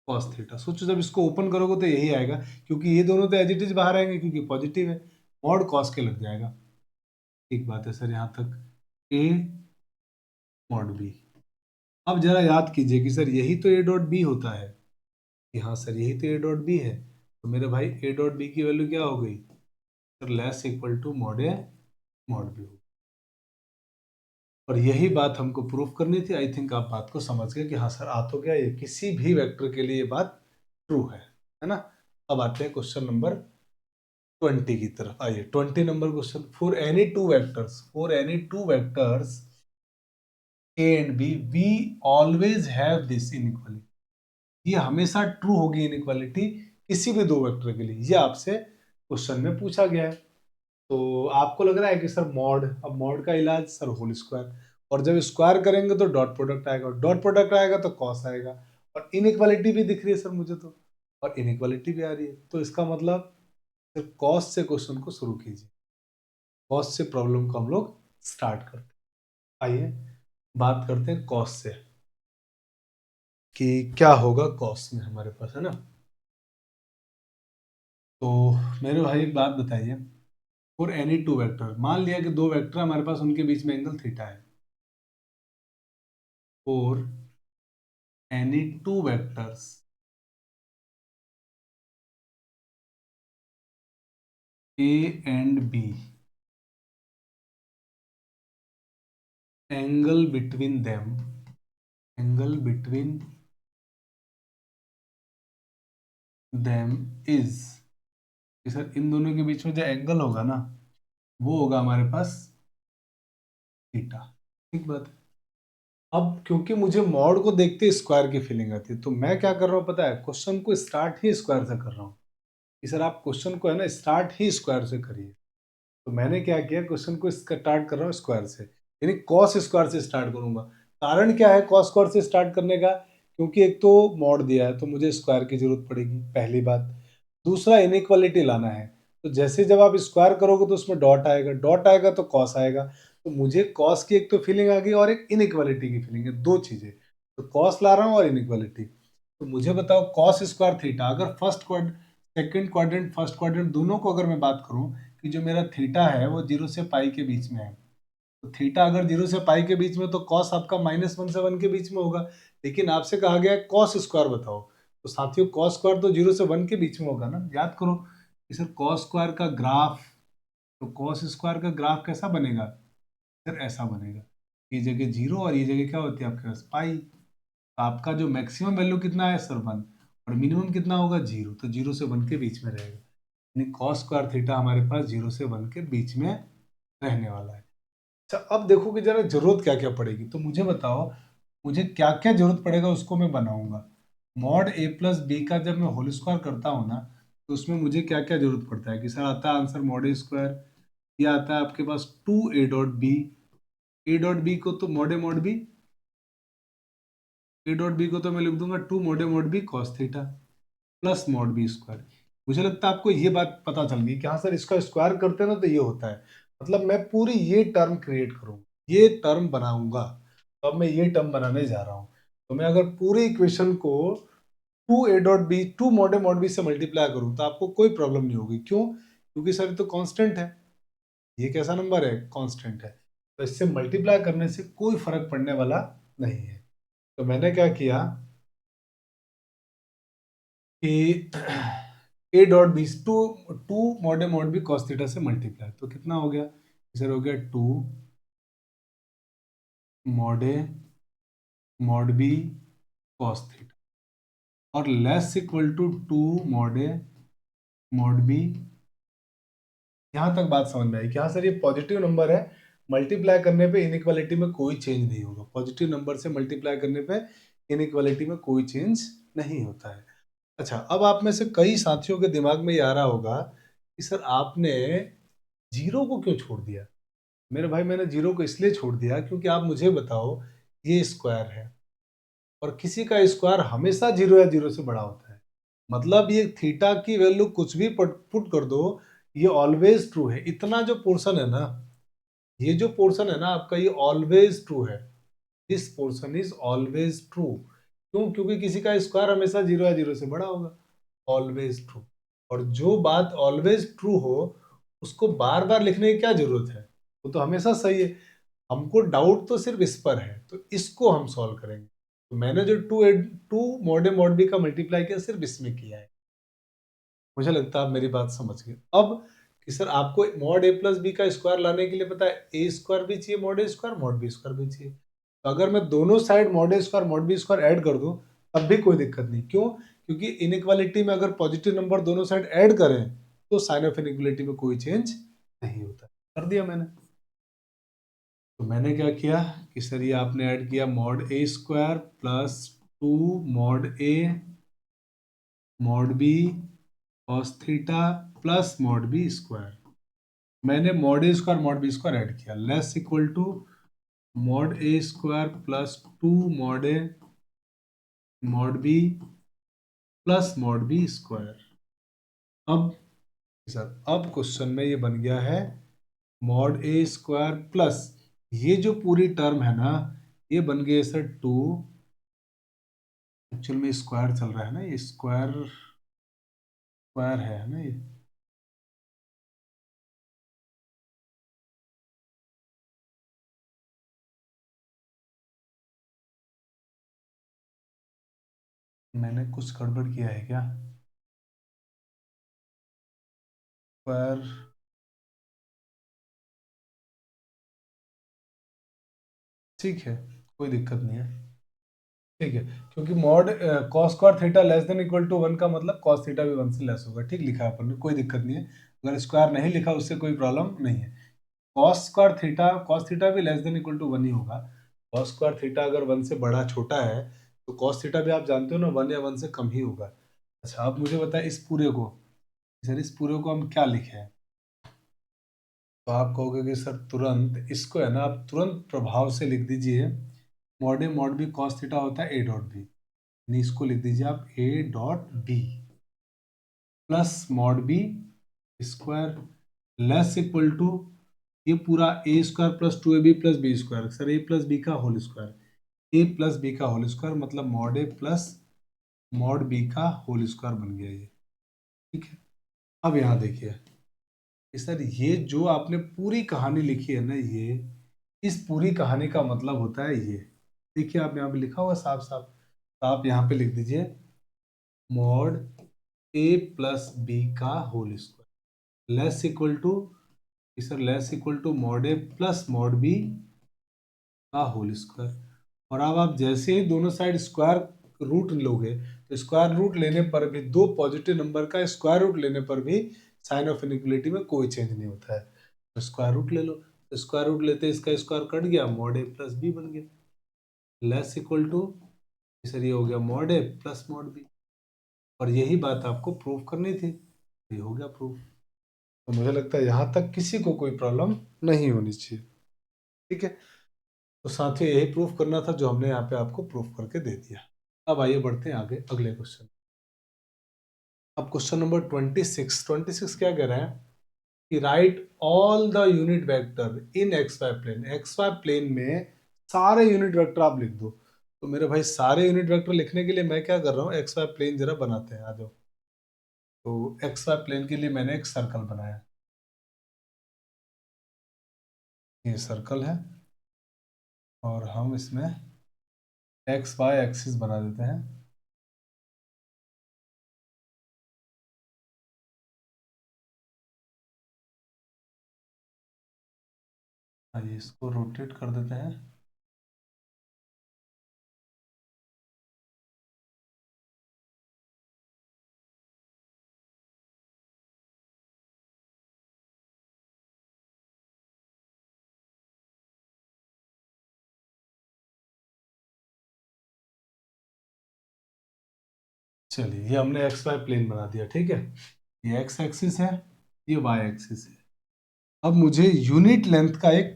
कॉस थीटा। सोचो जब इसको ओपन करोगे तो यही आएगा, क्योंकि ये दोनों तो एज इट इज बाहर आएंगे क्योंकि पॉजिटिव है, मॉड कॉस के लग जाएगा। ठीक बात है सर, यहाँ तक ए मॉड बी। अब जरा याद कीजिए कि सर यही तो ए डॉट बी होता है, कि हाँ सर यही तो ए डॉट बी है, तो मेरे भाई ए डॉट बी की वैल्यू क्या हो गई sir? Less equal to mod A mod b. और यही बात हमको प्रूफ करनी थी। आई थिंक आप बात को समझ गए कि हाँ सर आ तो गया, ये किसी भी वेक्टर के लिए ये बात ट्रू है ना। अब आते हैं क्वेश्चन नंबर 20 की तरफ। आइए 20 number question. For any two vectors A and b we always have this inequality. ये हमेशा ट्रू होगी इनइक्वालिटी किसी भी दो वेक्टर के लिए, ये आपसे क्वेश्चन में पूछा गया है। तो आपको लग रहा है कि सर मॉड, अब मॉड का इलाज सर होल स्क्वायर, और जब स्क्वायर करेंगे तो डॉट प्रोडक्ट आएगा, और डॉट प्रोडक्ट आएगा तो कॉस आएगा, और इनइक्वालिटी भी दिख रही है सर मुझे तो, और इनइक्वालिटी भी आ रही है, तो इसका मतलब सर कॉस से क्वेश्चन को शुरू कीजिए, कॉस से प्रॉब्लम को हम लोग स्टार्ट करते हैं। आइए बात करते हैं कॉस से कि क्या होगा कॉस में हमारे पास, है ना। तो मेरे भाई एक बात बताइए, फॉर एनी टू वेक्टर, मान लिया कि दो वेक्टर हमारे पास, उनके बीच में एंगल थीटा है। For any two vectors A and B, angle between them, angle between them is, sir इन दोनों के बीच में जो एंगल होगा ना वो होगा हमारे पास थीटा, ठीक बात है। अब क्योंकि मुझे मॉड को देखते स्क्वायर की फीलिंग आती है, तो मैं क्या कर रहा हूँ पता है, क्वेश्चन को स्टार्ट ही स्क्वायर से कर रहा हूँ कि सर आप क्वेश्चन को है ना स्टार्ट ही स्क्वायर से करिए। तो मैंने क्या किया, क्वेश्चन को स्टार्ट कर रहा हूँ स्क्वायर से, यानी कॉस स्क्वायर से स्टार्ट करूंगा। कारण क्या है कॉस स्क्वायर से स्टार्ट करने का? क्योंकि एक तो मॉड दिया है तो मुझे स्क्वायर की जरूरत पड़ेगी, पहली बात। दूसरा इनइक्वालिटी लाना है, तो जैसे जब आप स्क्वायर करोगे तो उसमें डॉट आएगा, डॉट आएगा तो कॉस आएगा, तो मुझे कॉस की एक तो फीलिंग आ गई और एक इनइक्वालिटी की फीलिंग है, दो चीजें। तो कॉस ला रहा हूँ और इनइक्वालिटी। तो मुझे बताओ कॉस स्क्वायर थीटा, अगर first quadrant, second quadrant, first quadrant दोनों को अगर मैं बात करूं कि जो मेरा थीटा है वो 0 से पाई के बीच में है, तो थीटा अगर 0 से पाई के बीच में तो कॉस आपका -1 से 1 के बीच में होगा। लेकिन आपसे कहा गया है कॉस स्क्वायर बताओ, तो साथियों कॉस स्क्वायर तो 0 से 1 के बीच में होगा ना। याद करो कि सर कॉस स्क्वायर का ग्राफ, तो कॉस स्क्वायर का ग्राफ कैसा बनेगा सर? ऐसा बनेगा, ये जगह 0 और ये जगह क्या होती है आपके पास पाई। तो आपका जो मैक्सिमम वैल्यू कितना है सर 1, और मिनिमम कितना होगा 0, तो 0 से 1 के बीच में रहेगा, यानी कॉस स्क्वायर थीटा हमारे पास 0 से 1 के बीच में रहने वाला है। अच्छा, अब देखो कि जरा जरूरत क्या क्या पड़ेगी, तो मुझे बताओ मुझे क्या क्या जरूरत पड़ेगा, उसको मैं बनाऊंगा। मॉड ए प्लस बी का जब मैं होल स्क्वायर करता हूँ ना, तो उसमें मुझे क्या क्या जरूरत पड़ता है कि सर आता है आंसर मॉड ए स्क्वायर, या आता है आपके पास 2a.b, a.b को तो a.b को तो मैं लिख दूंगा 2 mod a mod b cos theta plus mod B square. मुझे लगता है आपको ये बात पता चल गई कि हाँ सर इसका स्क्वायर करते हैं ना तो ये होता है, मतलब मैं पूरी ये टर्म क्रिएट करूंगा, ये टर्म बनाऊंगा। तो अब मैं ये टर्म बनाने जा रहा हूँ, तो मैं अगर पूरी इक्वेशन को 2a.b 2 mod a mod b से मल्टीप्लाई करूँ तो आपको कोई प्रॉब्लम नहीं होगी। क्यों? क्योंकि सर ये तो कांस्टेंट है, ये कैसा नंबर है, कांस्टेंट है, तो इससे मल्टीप्लाई करने से कोई फर्क पड़ने वाला नहीं है। तो मैंने क्या किया कि a.b 2 mod a mod b cos theta से मल्टीप्लाई, तो कितना हो गया, सर हो गया 2 mod a mod b cos theta, और less equal to 2 mod a mod b। यहां तक बात समझ में आई कि हाँ सर ये पॉजिटिव नंबर है, मल्टीप्लाई करने पे इनइक्वालिटी में कोई चेंज नहीं होगा, पॉजिटिव नंबर से मल्टीप्लाई करने पे इनइक्वालिटी में कोई चेंज नहीं होता है। अच्छा, अब आप में से कई साथियों के दिमाग में ये आ रहा होगा कि सर आपने जीरो को क्यों छोड़ दिया। मेरे भाई मैंने जीरो को इसलिए छोड़ दिया क्योंकि आप मुझे बताओ, ये स्क्वायर है और किसी का स्क्वायर हमेशा जीरो या जीरो से बड़ा होता है, मतलब ये थीटा की वैल्यू कुछ भी पुट कर दो, ये ऑलवेज ट्रू है। इतना जो पोर्शन है ना, ये जो पोर्शन है ना आपका, ये ऑलवेज ट्रू है। This portion is always true. क्यों? क्योंकि किसी का स्क्वायर हमेशा जीरो या जीरो से बड़ा होगा, ऑलवेज ट्रू। और जो बात ऑलवेज ट्रू हो उसको बार बार लिखने की क्या जरूरत है, वो तो हमेशा सही है। हमको डाउट तो सिर्फ इस पर है, तो इसको हम सॉल्व करेंगे। तो मैंने जो 2 mod a mod b का मल्टीप्लाई किया सिर्फ इसमें किया है। मुझे लगता है आप मेरी बात समझ गए अब कि सर आपको मॉड ए प्लस बी का स्क्वायर लाने के लिए पता है ए स्क्वायर भी चाहिए, मॉड ए स्क्वायर मॉड बी स्क्वायर भी चाहिए। तो अगर मैं दोनों साइड मॉड ए square mod B square add कर दूं तब भी कोई दिक्कत नहीं। क्यों? क्योंकि इनइक्वालिटी में अगर पॉजिटिव नंबर दोनों साइड ऐड करें तो साइन ऑफ इनइक्वालिटी में कोई चेंज नहीं होता। कर दिया मैंने। तो मैंने क्या किया कि सर ये आपने ऐड किया mod A square plus 2 mod a mod b cos theta plus mod B square. मैंने मॉड ए square mod B square add किया, less equal to mod A square plus 2 mod a mod b plus mod B square. अब sir अब question में ये बन गया है mod ए square plus ये जो पूरी टर्म है ना, ये बन गया सर 2, एक्चुअल में स्क्वायर चल रहा है ना, ये स्क्वायर स्क्वायर है ना ये। मैंने कुछ गड़बड़ किया है क्या? स्क्वायर, ठीक है, कोई दिक्कत नहीं है, ठीक है। क्योंकि mod cos square theta less than equal to 1 का मतलब कॉस थीटा भी 1 से लेस होगा, ठीक लिखा है अपन ने, कोई दिक्कत नहीं है। अगर स्क्वायर नहीं लिखा उससे कोई प्रॉब्लम नहीं है। कॉस थीटा भी लेस देन इक्वल टू 1 ही होगा। कॉस स्क्वायर थीटा अगर 1 से बड़ा छोटा है तो कॉस थीटा भी आप जानते हो ना 1 या 1 से कम ही होगा। अच्छा, आप मुझे बताएं इस पूरे को, सर इस पूरे को हम क्या लिखे हैं। तो आप कहोगे कि सर तुरंत इसको है ना आप तुरंत प्रभाव से लिख दीजिए, मॉड ए मॉड बी कॉस थीटा होता है ए डॉट बी, यानी इसको लिख दीजिए आप ए dot B plus mod B square less equal to ये पूरा a square plus 2ab plus B square, sir a plus B का whole square, a plus B का होल स्क्वायर मतलब मॉड ए प्लस मॉड बी का whole square बन गया ये, ठीक है। अब यहाँ देखिए कि सर ये जो आपने पूरी कहानी लिखी है ना, ये इस पूरी कहानी का मतलब होता है ये, देखिए आप यहाँ पे लिखा हुआ साफ साफ, तो आप यहाँ पे लिख दीजिए मॉड ए प्लस बी का whole square less equal to, sir less equal to mod A plus mod b का होल स्क्वायर। और अब आप जैसे ही दोनों साइड स्क्वायर रूट लोगे तो स्क्वायर रूट लेने पर भी, दो पॉजिटिव नंबर का स्क्वायर रूट लेने पर भी साइन ऑफ इनइक्वलिटी में कोई चेंज नहीं होता है। तो स्क्वायर रूट ले लो, तो स्क्वायर रूट लेते इसका स्क्वायर कट गया, मॉड ए प्लस बी बन गया, लेस इक्वल टू, सर ये हो गया मॉड ए प्लस मॉड बी। और यही बात आपको प्रूव करनी थी, ये हो गया प्रूफ। तो मुझे लगता है यहाँ तक किसी को कोई प्रॉब्लम नहीं होनी चाहिए, ठीक है। तो साथियों यही प्रूफ करना था जो हमने यहाँ पे आपको प्रूफ करके दे दिया। अब आइए बढ़ते हैं आगे अगले क्वेश्चन। अब क्वेश्चन नंबर 26 क्या कह रहे हैं कि write all the unit vector in x y plane, x y plane में सारे यूनिट वेक्टर आप लिख दो। तो मेरे भाई सारे यूनिट वेक्टर लिखने के लिए मैं क्या कर रहा हूँ, एक्स वाई प्लेन जरा बनाते हैं, आ जाओ। तो एक्स वाई प्लेन के लिए मैंने एक सर्कल बनाया, ये सर्कल है, और हम इसमें एक्स वाई एक्सिस बना देते हैं। आइए इसको रोटेट कर देते हैं। चलिए ये हमने एक्स वाई प्लेन बना दिया, ठीक है। ये एक्स एक्सिस है, ये वाई एक्सिस है। अब मुझे यूनिट लेंथ का एक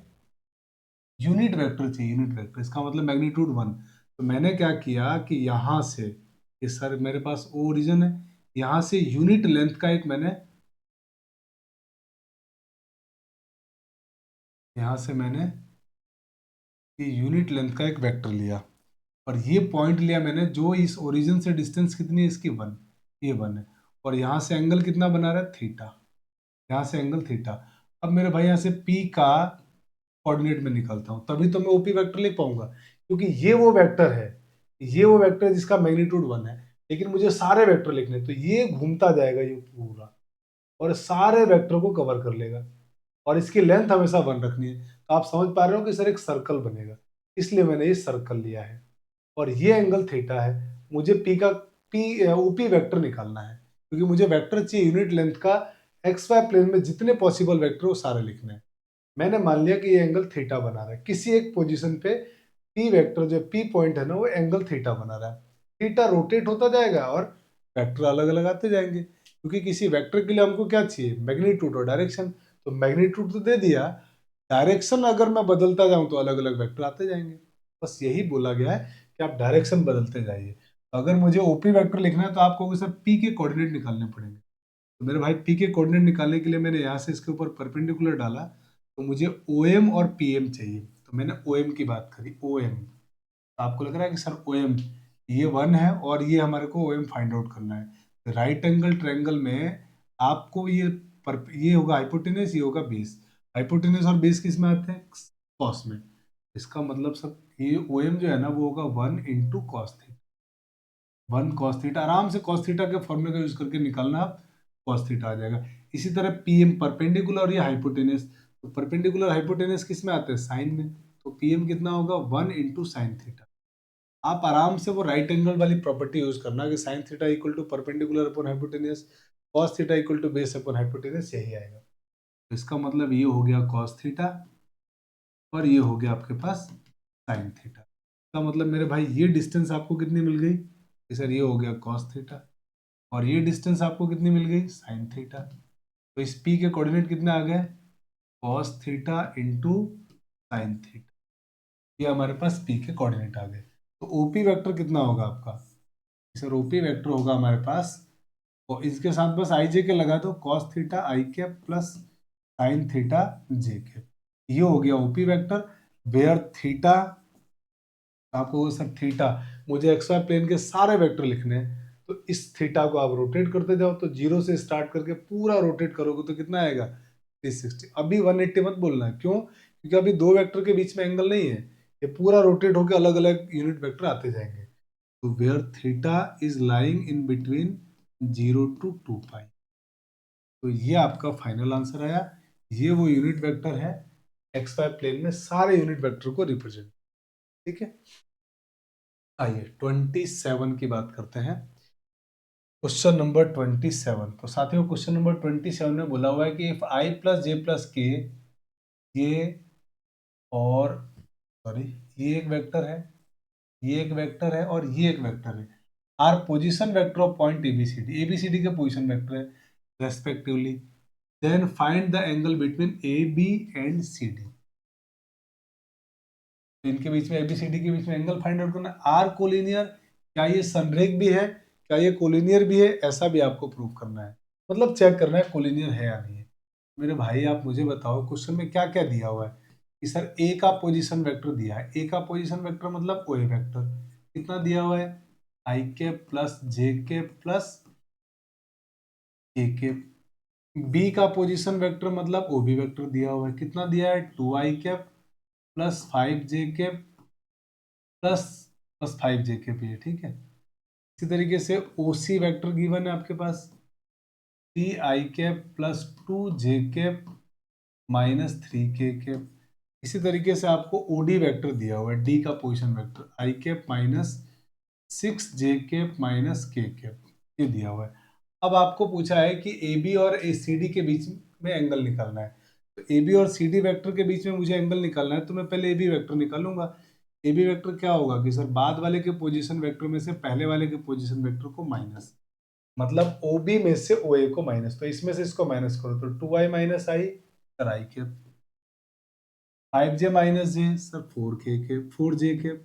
यूनिट वेक्टर चाहिए, यूनिट वेक्टर, इसका मतलब मैग्नीट्यूड 1। तो मैंने क्या किया कि यहाँ से, ये सर मेरे पास ओरिजिन है, यहाँ से यूनिट लेंथ का एक मैंने, यहाँ से मैंने ये यूनिट लेंथ का एक वेक्टर लिया, और ये पॉइंट लिया मैंने जो इस ओरिजिन से डिस्टेंस कितनी है इसकी 1, ये 1 है। और यहाँ से एंगल कितना बना रहा है, थीटा, यहाँ से एंगल थीटा। अब मेरे भाई यहाँ से P का कोऑर्डिनेट में निकलता हूँ, तभी तो मैं ओपी वेक्टर लिख पाऊंगा, क्योंकि ये वो वेक्टर है, ये वो वेक्टर है जिसका मैग्नीट्यूड 1 है। लेकिन मुझे सारे वेक्टर लिखने, तो ये घूमता जाएगा ये पूरा, और सारे वेक्टर को कवर कर लेगा, और इसकी लेंथ हमेशा 1 रखनी है। तो आप समझ पा रहे हो कि सर एक सर्कल बनेगा, इसलिए मैंने ये सर्कल लिया है, और ये एंगल थीटा है। मुझे पी का ओपी वेक्टर निकालना है, क्योंकि मुझे वेक्टर चाहिए यूनिट लेंथ का, एक्स वाई प्लेन में जितने पॉसिबल वेक्टर वो सारे लिखने हैं। मैंने मान लिया कि ये एंगल थीटा बना रहा है, किसी एक पोजीशन पे पी वेक्टर जो पी पॉइंट है ना वो एंगल थीटा बना रहा है। थीटा रोटेट होता जाएगा और वेक्टर अलग अलग आते जाएंगे, क्योंकि किसी वेक्टर के लिए हमको क्या चाहिए, मैग्नीट्यूड और डायरेक्शन। तो मैग्नीट्यूड तो दे दिया, डायरेक्शन अगर मैं बदलता जाऊं तो अलग अलग वेक्टर आते जाएंगे। बस यही बोला गया है कि आप डायरेक्शन बदलते जाइए। अगर मुझे ओपी वेक्टर लिखना है तो आप कहोगे सर पी के कोऑर्डिनेट निकालने पड़ेंगे। तो मेरे भाई पी के कोऑर्डिनेट निकालने के लिए मैंने यहाँ से इसके ऊपर परपेंडिकुलर डाला, तो मुझे ओ एम और पी एम चाहिए। तो मैंने ओ एम की बात करी, ओ एम। तो आपको लग रहा है कि सर ओ एम ये 1 है, और ये हमारे को ओ एम फाइंड आउट करना है। राइट एंगल ट्रायंगल में आपको ये होगा हाइपोटेनस, ये होगा बेस। हाइपोटेनस और बेस किस में आते हैं, कॉस में। इसका मतलब सर ये ओ एम जो है ना वो होगा 1 into cos theta, 1 cos theta. आराम से कॉस थीटा के फॉर्मूले का यूज करके निकालना, आप कॉस थीटा आ जाएगा। इसी तरह पीएम परपेंडिकुलर और ये हाइपोटेनस, तो परपेंडिकुलर हाइपोटेनस किस में आते हैं, साइन में। तो पीएम कितना होगा, 1 इंटू साइन थीटा। आप आराम से वो राइट एंगल वाली प्रॉपर्टी यूज करना कि sine theta equal to perpendicular upon hypotenuse, cos theta equal to base upon hypotenuse, यही आएगा। तो इसका मतलब ये हो गया कॉस थीटा, और ये हो गया आपके पास साइन थीटा। इसका मतलब मेरे भाई ये डिस्टेंस आपको कितनी मिल गई, कि सर ये हो गया कॉस थीटा, और ये डिस्टेंस आपको कितनी मिल गई, साइन थीटा। तो इस पी के कोऑर्डिनेट कितने आ गए, cos theta into sine theta. ये हमारे पास पी के कोऑर्डिनेट आ गए। तो ओपी वेक्टर कितना होगा आपका, सर ओपी वेक्टर होगा हमारे पास, और इसके साथ बस आई जे के लगा दो, कॉस थीटा आई के प्लस साइन थीटा जे के। ये हो गया ओपी वेक्टर, वेयर थीटा, आपको सर थीटा, मुझे एक्स वाई प्लेन के सारे वेक्टर लिखने हैं। तो इस थीटा को आप रोटेट करते जाओ, तो जीरो से स्टार्ट करके पूरा रोटेट करोगे तो कितना आएगा, 360। अभी 180 मत बोलना है, क्यों, क्योंकि अभी दो वेक्टर के बीच में एंगल नहीं है, ये पूरा रोटेट होकर अलग अलग यूनिट वेक्टर आते जाएंगे। तो where theta is lying in between 0 to 2 pi. तो ये आपका फाइनल आंसर आया। ये वो यूनिट वेक्टर है एक्स वाई प्लेन में सारे यूनिट वेक्टर को रिप्रेजेंट, ठीक है। आइए 27 की बात करते हैं, क्वेश्चन नंबर 27। तो साथियों क्वेश्चन नंबर 27 में बोला हुआ है कि if I plus J plus के ये और सॉरी, ये एक वेक्टर है, ये एक वेक्टर है और ये एक वेक्टर है, are position vector of point ABCD, ABCD के पोजीशन वेक्टर है respectively. Then find the angle between A B and C D. इनके बीच में, एबीसीडी के बीच में एंगल फाइंड आउट करना। आर कोलिनियर, क्या ये संरेख भी है, क्या ये कोलिनियर भी है, ऐसा भी आपको प्रूव करना है, मतलब चेक करना है कोलिनियर है या नहीं है। मेरे भाई आप मुझे बताओ क्वेश्चन में क्या क्या दिया हुआ है कि सर ए का पोजीशन वेक्टर दिया है, ए का पोजीशन वेक्टर मतलब ओ ए वेक्टर कितना दिया हुआ है, आई K plus J K plus के के। बी का पोजीशन वेक्टर मतलब ओ बी वेक्टर दिया हुआ है, कितना दिया है, 2i plus 5j plus plus 5j है, ठीक है। इसी तरीके से ओ सी वेक्टर गिवन है आपके पास, 3i plus 2j minus 3k। इसी तरीके से आपको ओडी वेक्टर दिया हुआ है, डी का position vector i minus 6j minus k ये दिया हुआ है। अब आपको पूछा है कि ए बी और ए सी डी के बीच में एंगल निकालना है, तो ए बी और सी डी वेक्टर के बीच में मुझे एंगल निकालना है, तो मैं पहले ए बी वेक्टर निकालूंगा। ए बी वेक्टर क्या होगा कि सर बाद वाले के पोजीशन वेक्टर में से पहले वाले के पोजीशन वेक्टर को माइनस, मतलब ओ बी में से ओ ए को माइनस, तो इसमें से इसको माइनस करो तो 2i minus I sir I के, 5j माइनस जे सर 4j के,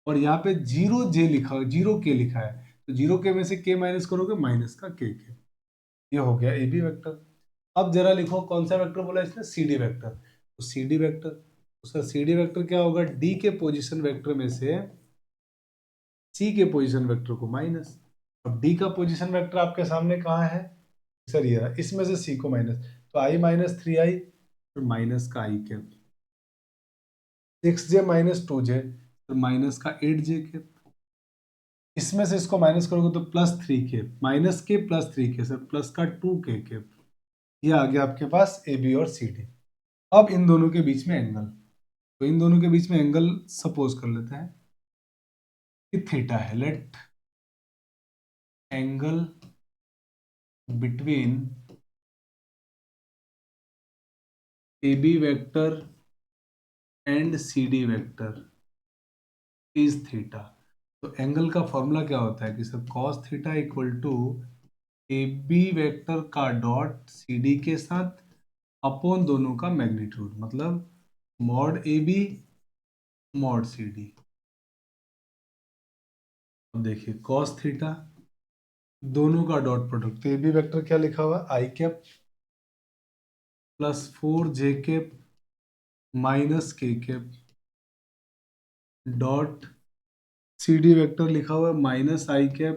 और यहाँ पे 0j लिखा, 0k लिखा है, तो 0k में से k माइनस करोगे माइनस का k। ये हो गया ए बी वेक्टर। अब जरा लिखो कौन सा वेक्टर बोला इसने, सी डी वेक्टर, तो सी डी वेक्टर, उसका सी डी वेक्टर क्या होगा, डी के पोजीशन वेक्टर में से सी के पोजीशन वेक्टर को माइनस। अब डी का पोजीशन वेक्टर आपके सामने कहाँ है सर, ये रहा, इसमें से सी को माइनस, तो आई माइनस 3i फिर माइनस का आई के, 6j माइनस 2j फिर माइनस का 8j, इसमें से इसको माइनस करोगे तो +3k, माइनस के +3k सर प्लस का 2k। ये आ गया आपके पास ए बी और सी डी। अब इन दोनों के बीच में एंगल, तो इन दोनों के बीच में एंगल सपोज कर लेते हैं कि थीटा है, let angle between A B vector and C D vector is theta. तो एंगल का फॉर्मूला क्या होता है कि sir cos theta equal to A B vector का डॉट सी डी के साथ अपॉन दोनों का मैग्नीट्यूड, मतलब मॉड ए बी मॉड सी डी। अब देखिए कॉस थीटा, दोनों का डॉट प्रोडक्ट, तो ए बी वेक्टर क्या लिखा हुआ, i cap plus 4j minus k cap dot C D vector लिखा हुआ है minus i cap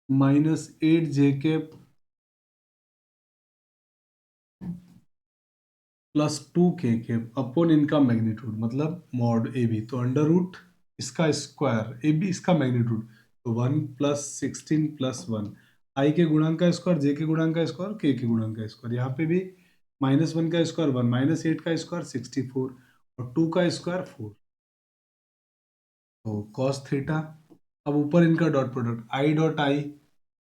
minus 8j plus 2k upon इनका मैग्नीट्यूड, मतलब मॉड ए बी, तो अंडर रूट इसका स्क्वायर ए बी इसका मैग्नीट्यूड, तो 1 प्लस 16 प्लस 1, आई के गुणांक का स्क्वायर, जे के गुणांक का स्क्वायर, के गुणांक का स्क्वायर, यहाँ पे भी -1 का स्क्वायर 1, -8 का स्क्वायर 64 और 2 का स्क्वायर 4, तो कॉस थीटा। अब ऊपर इनका dot product I dot I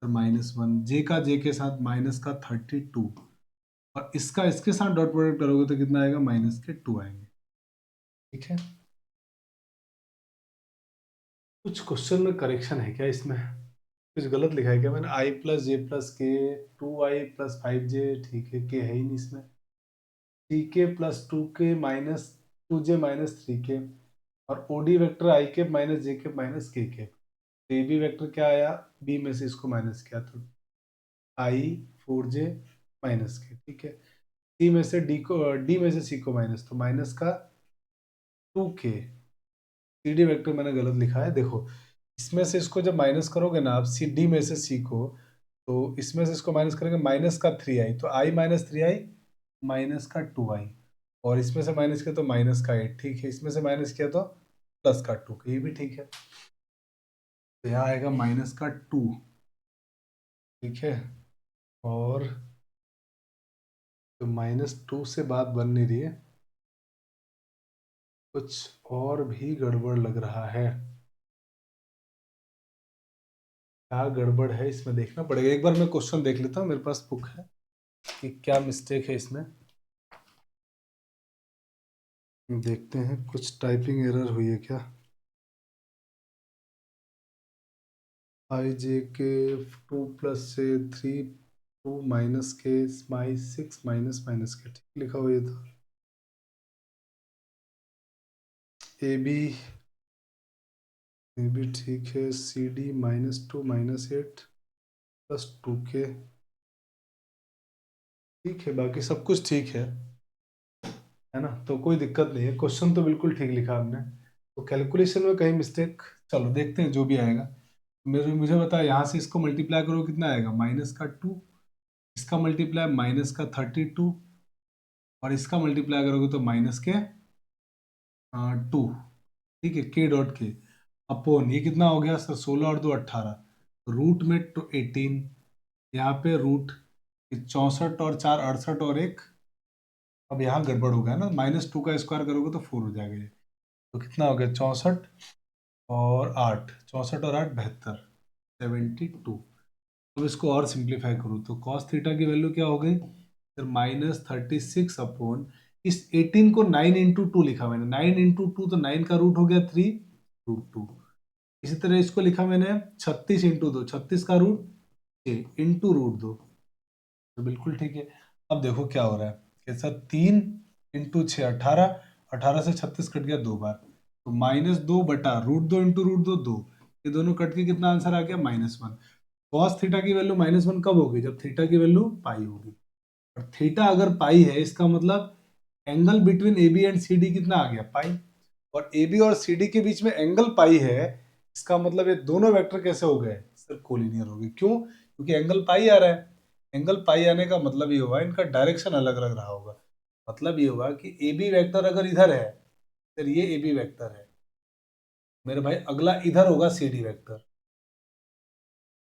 -1, जे का जे के साथ माइनस का 32, और इसका इसके साथ डॉट प्रोडक्ट करोगे तो कितना आएगा, -2 आएंगे, ठीक है। कुछ क्वेश्चन में करेक्शन है क्या इसमें, कुछ गलत लिखा है क्या मैंने, आई प्लस जे प्लस के 2i प्लस 5j, ठीक है, के है ही नहीं इसमें, 3k plus 2k minus 2j minus 3k, और ओडी वेक्टर आई के माइनस जे के माइनस के, ए बी वेक्टर क्या आया, बी में से इसको माइनस किया तो आई 4j माइनस के, ठीक है। सी में से डी को, डी में से सी को माइनस, तो माइनस का 2k, सी डी वेक्टर मैंने गलत लिखा है, देखो इसमें से इसको जब माइनस करोगे ना आप, सी डी में से सी को, तो इसमें से इसको माइनस करेंगे माइनस का 3i, तो i माइनस 3i माइनस का 2i, और इसमें से माइनस किया तो माइनस का 8, ठीक है, इसमें से माइनस किया तो प्लस का 2, ये भी ठीक है, तो यहाँ आएगा -2, ठीक है। और तो -2 से बात बन नहीं रही है, कुछ और भी गड़बड़ लग रहा है, क्या गड़बड़ है इसमें देखना पड़ेगा, एक बार मैं क्वेश्चन देख लेता हूँ, मेरे पास बुक है कि क्या मिस्टेक है इसमें। देखते हैं कुछ टाइपिंग एरर हुई है क्या। आई जे के 2 प्लस से 3 2 माइनस के माई 6 माइनस माइनस के ठीक लिखा हुआ ये तो। ए बी ठीक है। सी डी -2 -8 प्लस 2 के ठीक है। बाकी सब कुछ ठीक है ना। तो कोई दिक्कत नहीं है। क्वेश्चन तो बिल्कुल ठीक लिखा हमने। तो कैलकुलेशन में कहीं मिस्टेक, चलो देखते हैं जो भी आएगा। मुझे बता, यहाँ से इसको मल्टीप्लाई करो कितना आएगा, -2। इसका मल्टीप्लाई -32 और इसका मल्टीप्लाई करोगे तो -2। ठीक है, के डॉट के अपॉन ये कितना हो गया सर, 16 और 2 18, रूट में 18, यहाँ पे रूट 64 और 4 68 और 1। अब यहाँ गड़बड़ हो गया ना, -2 का स्क्वायर करोगे तो 4 हो जाएगा ये। तो कितना हो गया, 64 और 8, 64 और 8 72, 72। अब इसको और सिंप्लीफाई करूँ तो कॉस थीटा की वैल्यू क्या हो गई फिर, -36 अपॉन इस 18 को 9 इंटू 2 लिखा मैंने। 9 इंटू 2 तो 9 का रूट हो गया 3, √2। इसी तरह इसको लिखा मैंने 36 इंटू 2, 36 का रूट 6 इंटू √2। तो बिल्कुल ठीक है। अब देखो क्या हो रहा है कैसा, 3 इंटू 6 18, 18 से 36 कट गया 2 बार, तो -2 बटा √2 इंटू √2 2। ये दोनों कट के कितना आंसर आ गया, -1। कॉस थीटा की वैल्यू -1 कब होगी, जब थीटा की वैल्यू पाई होगी। और थीटा अगर पाई है इसका मतलब angle between A B and C D कितना आ गया, पाई। और ए बी और सी डी के बीच में एंगल पाई है, इसका मतलब ये दोनों वेक्टर कैसे हो गए सर, कोलिनियर हो गए। क्यों, क्योंकि एंगल पाई आ रहा है। एंगल पाई आने का मतलब ये होगा इनका डायरेक्शन अलग अलग रहा होगा। मतलब ये होगा कि ए बी वेक्टर अगर इधर है, फिर ये ए बी वेक्टर है मेरे भाई, अगला इधर होगा सी डी वेक्टर।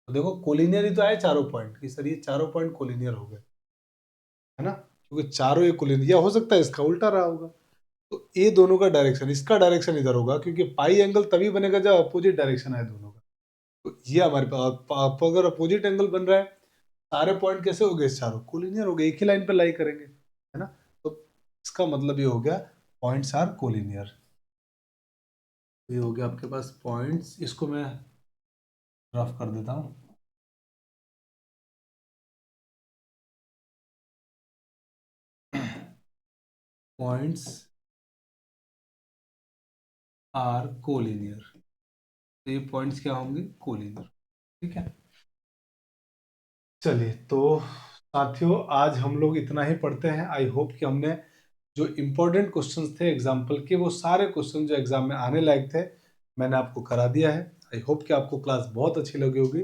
तो देखो कोलिनियर ही तो आए चारों पॉइंट कि सर ये चारों पॉइंट कोलिनियर हो गए, है ना, क्योंकि चारों ये कोलिनियर, या हो सकता है इसका उल्टा रहा होगा। तो ये दोनों का डायरेक्शन, इसका डायरेक्शन इधर होगा, क्योंकि पाई एंगल तभी बनेगा जब अपोजिट डायरेक्शन है दोनों का। तो ये हमारे पास अगर अपोजिट एंगल बन रहा है, सारे पॉइंट कैसे हो गए, चारों कोलिनियर हो गए, एक ही लाइन पे लाई करेंगे, है ना। तो इसका मतलब ये हो गया पॉइंट्स आर कोलिनियर। ये हो गया आपके पास पॉइंट्स, इसको मैं रफ कर देता हूँ। पॉइंट्स आर कोलिनियर, तो ये पॉइंट्स क्या होंगे, कोलिनियर। ठीक है, चलिए तो साथियों आज हम लोग इतना ही पढ़ते हैं। आई होप कि हमने जो इम्पोर्टेंट क्वेश्चंस थे एग्जाम्पल के, वो सारे क्वेश्चन जो एग्जाम में आने लायक थे मैंने आपको करा दिया है। आई होप कि आपको क्लास बहुत अच्छी लगी होगी।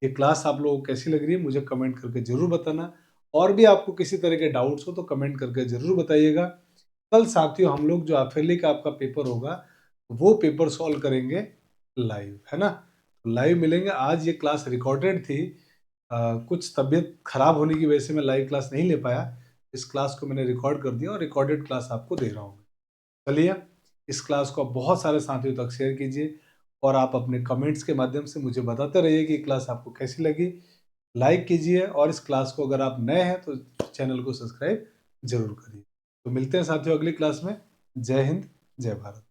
ये क्लास आप लोगों को कैसी लग रही है मुझे कमेंट करके जरूर बताना। और भी आपको किसी तरह के डाउट्स हो तो कमेंट करके जरूर बताइएगा। कल साथियों हम लोग जो अफेरली का आपका पेपर होगा वो पेपर सॉल्व करेंगे लाइव, है ना। लाइव मिलेंगे। आज ये क्लास रिकॉर्डेड थी, कुछ तबीयत खराब होने की वजह से मैं लाइव क्लास नहीं ले पाया। इस क्लास को मैंने रिकॉर्ड कर दिया और रिकॉर्डेड क्लास आपको दे रहा हूँ। चलिए, इस क्लास को आप बहुत सारे साथियों तक शेयर कीजिए और आप अपने कमेंट्स के माध्यम से मुझे बताते रहिए कि क्लास आपको कैसी लगी। लाइक कीजिए और इस क्लास को अगर आप नए हैं तो चैनल को सब्सक्राइब जरूर करिए। तो मिलते हैं साथियों अगली क्लास में। जय हिंद, जय भारत।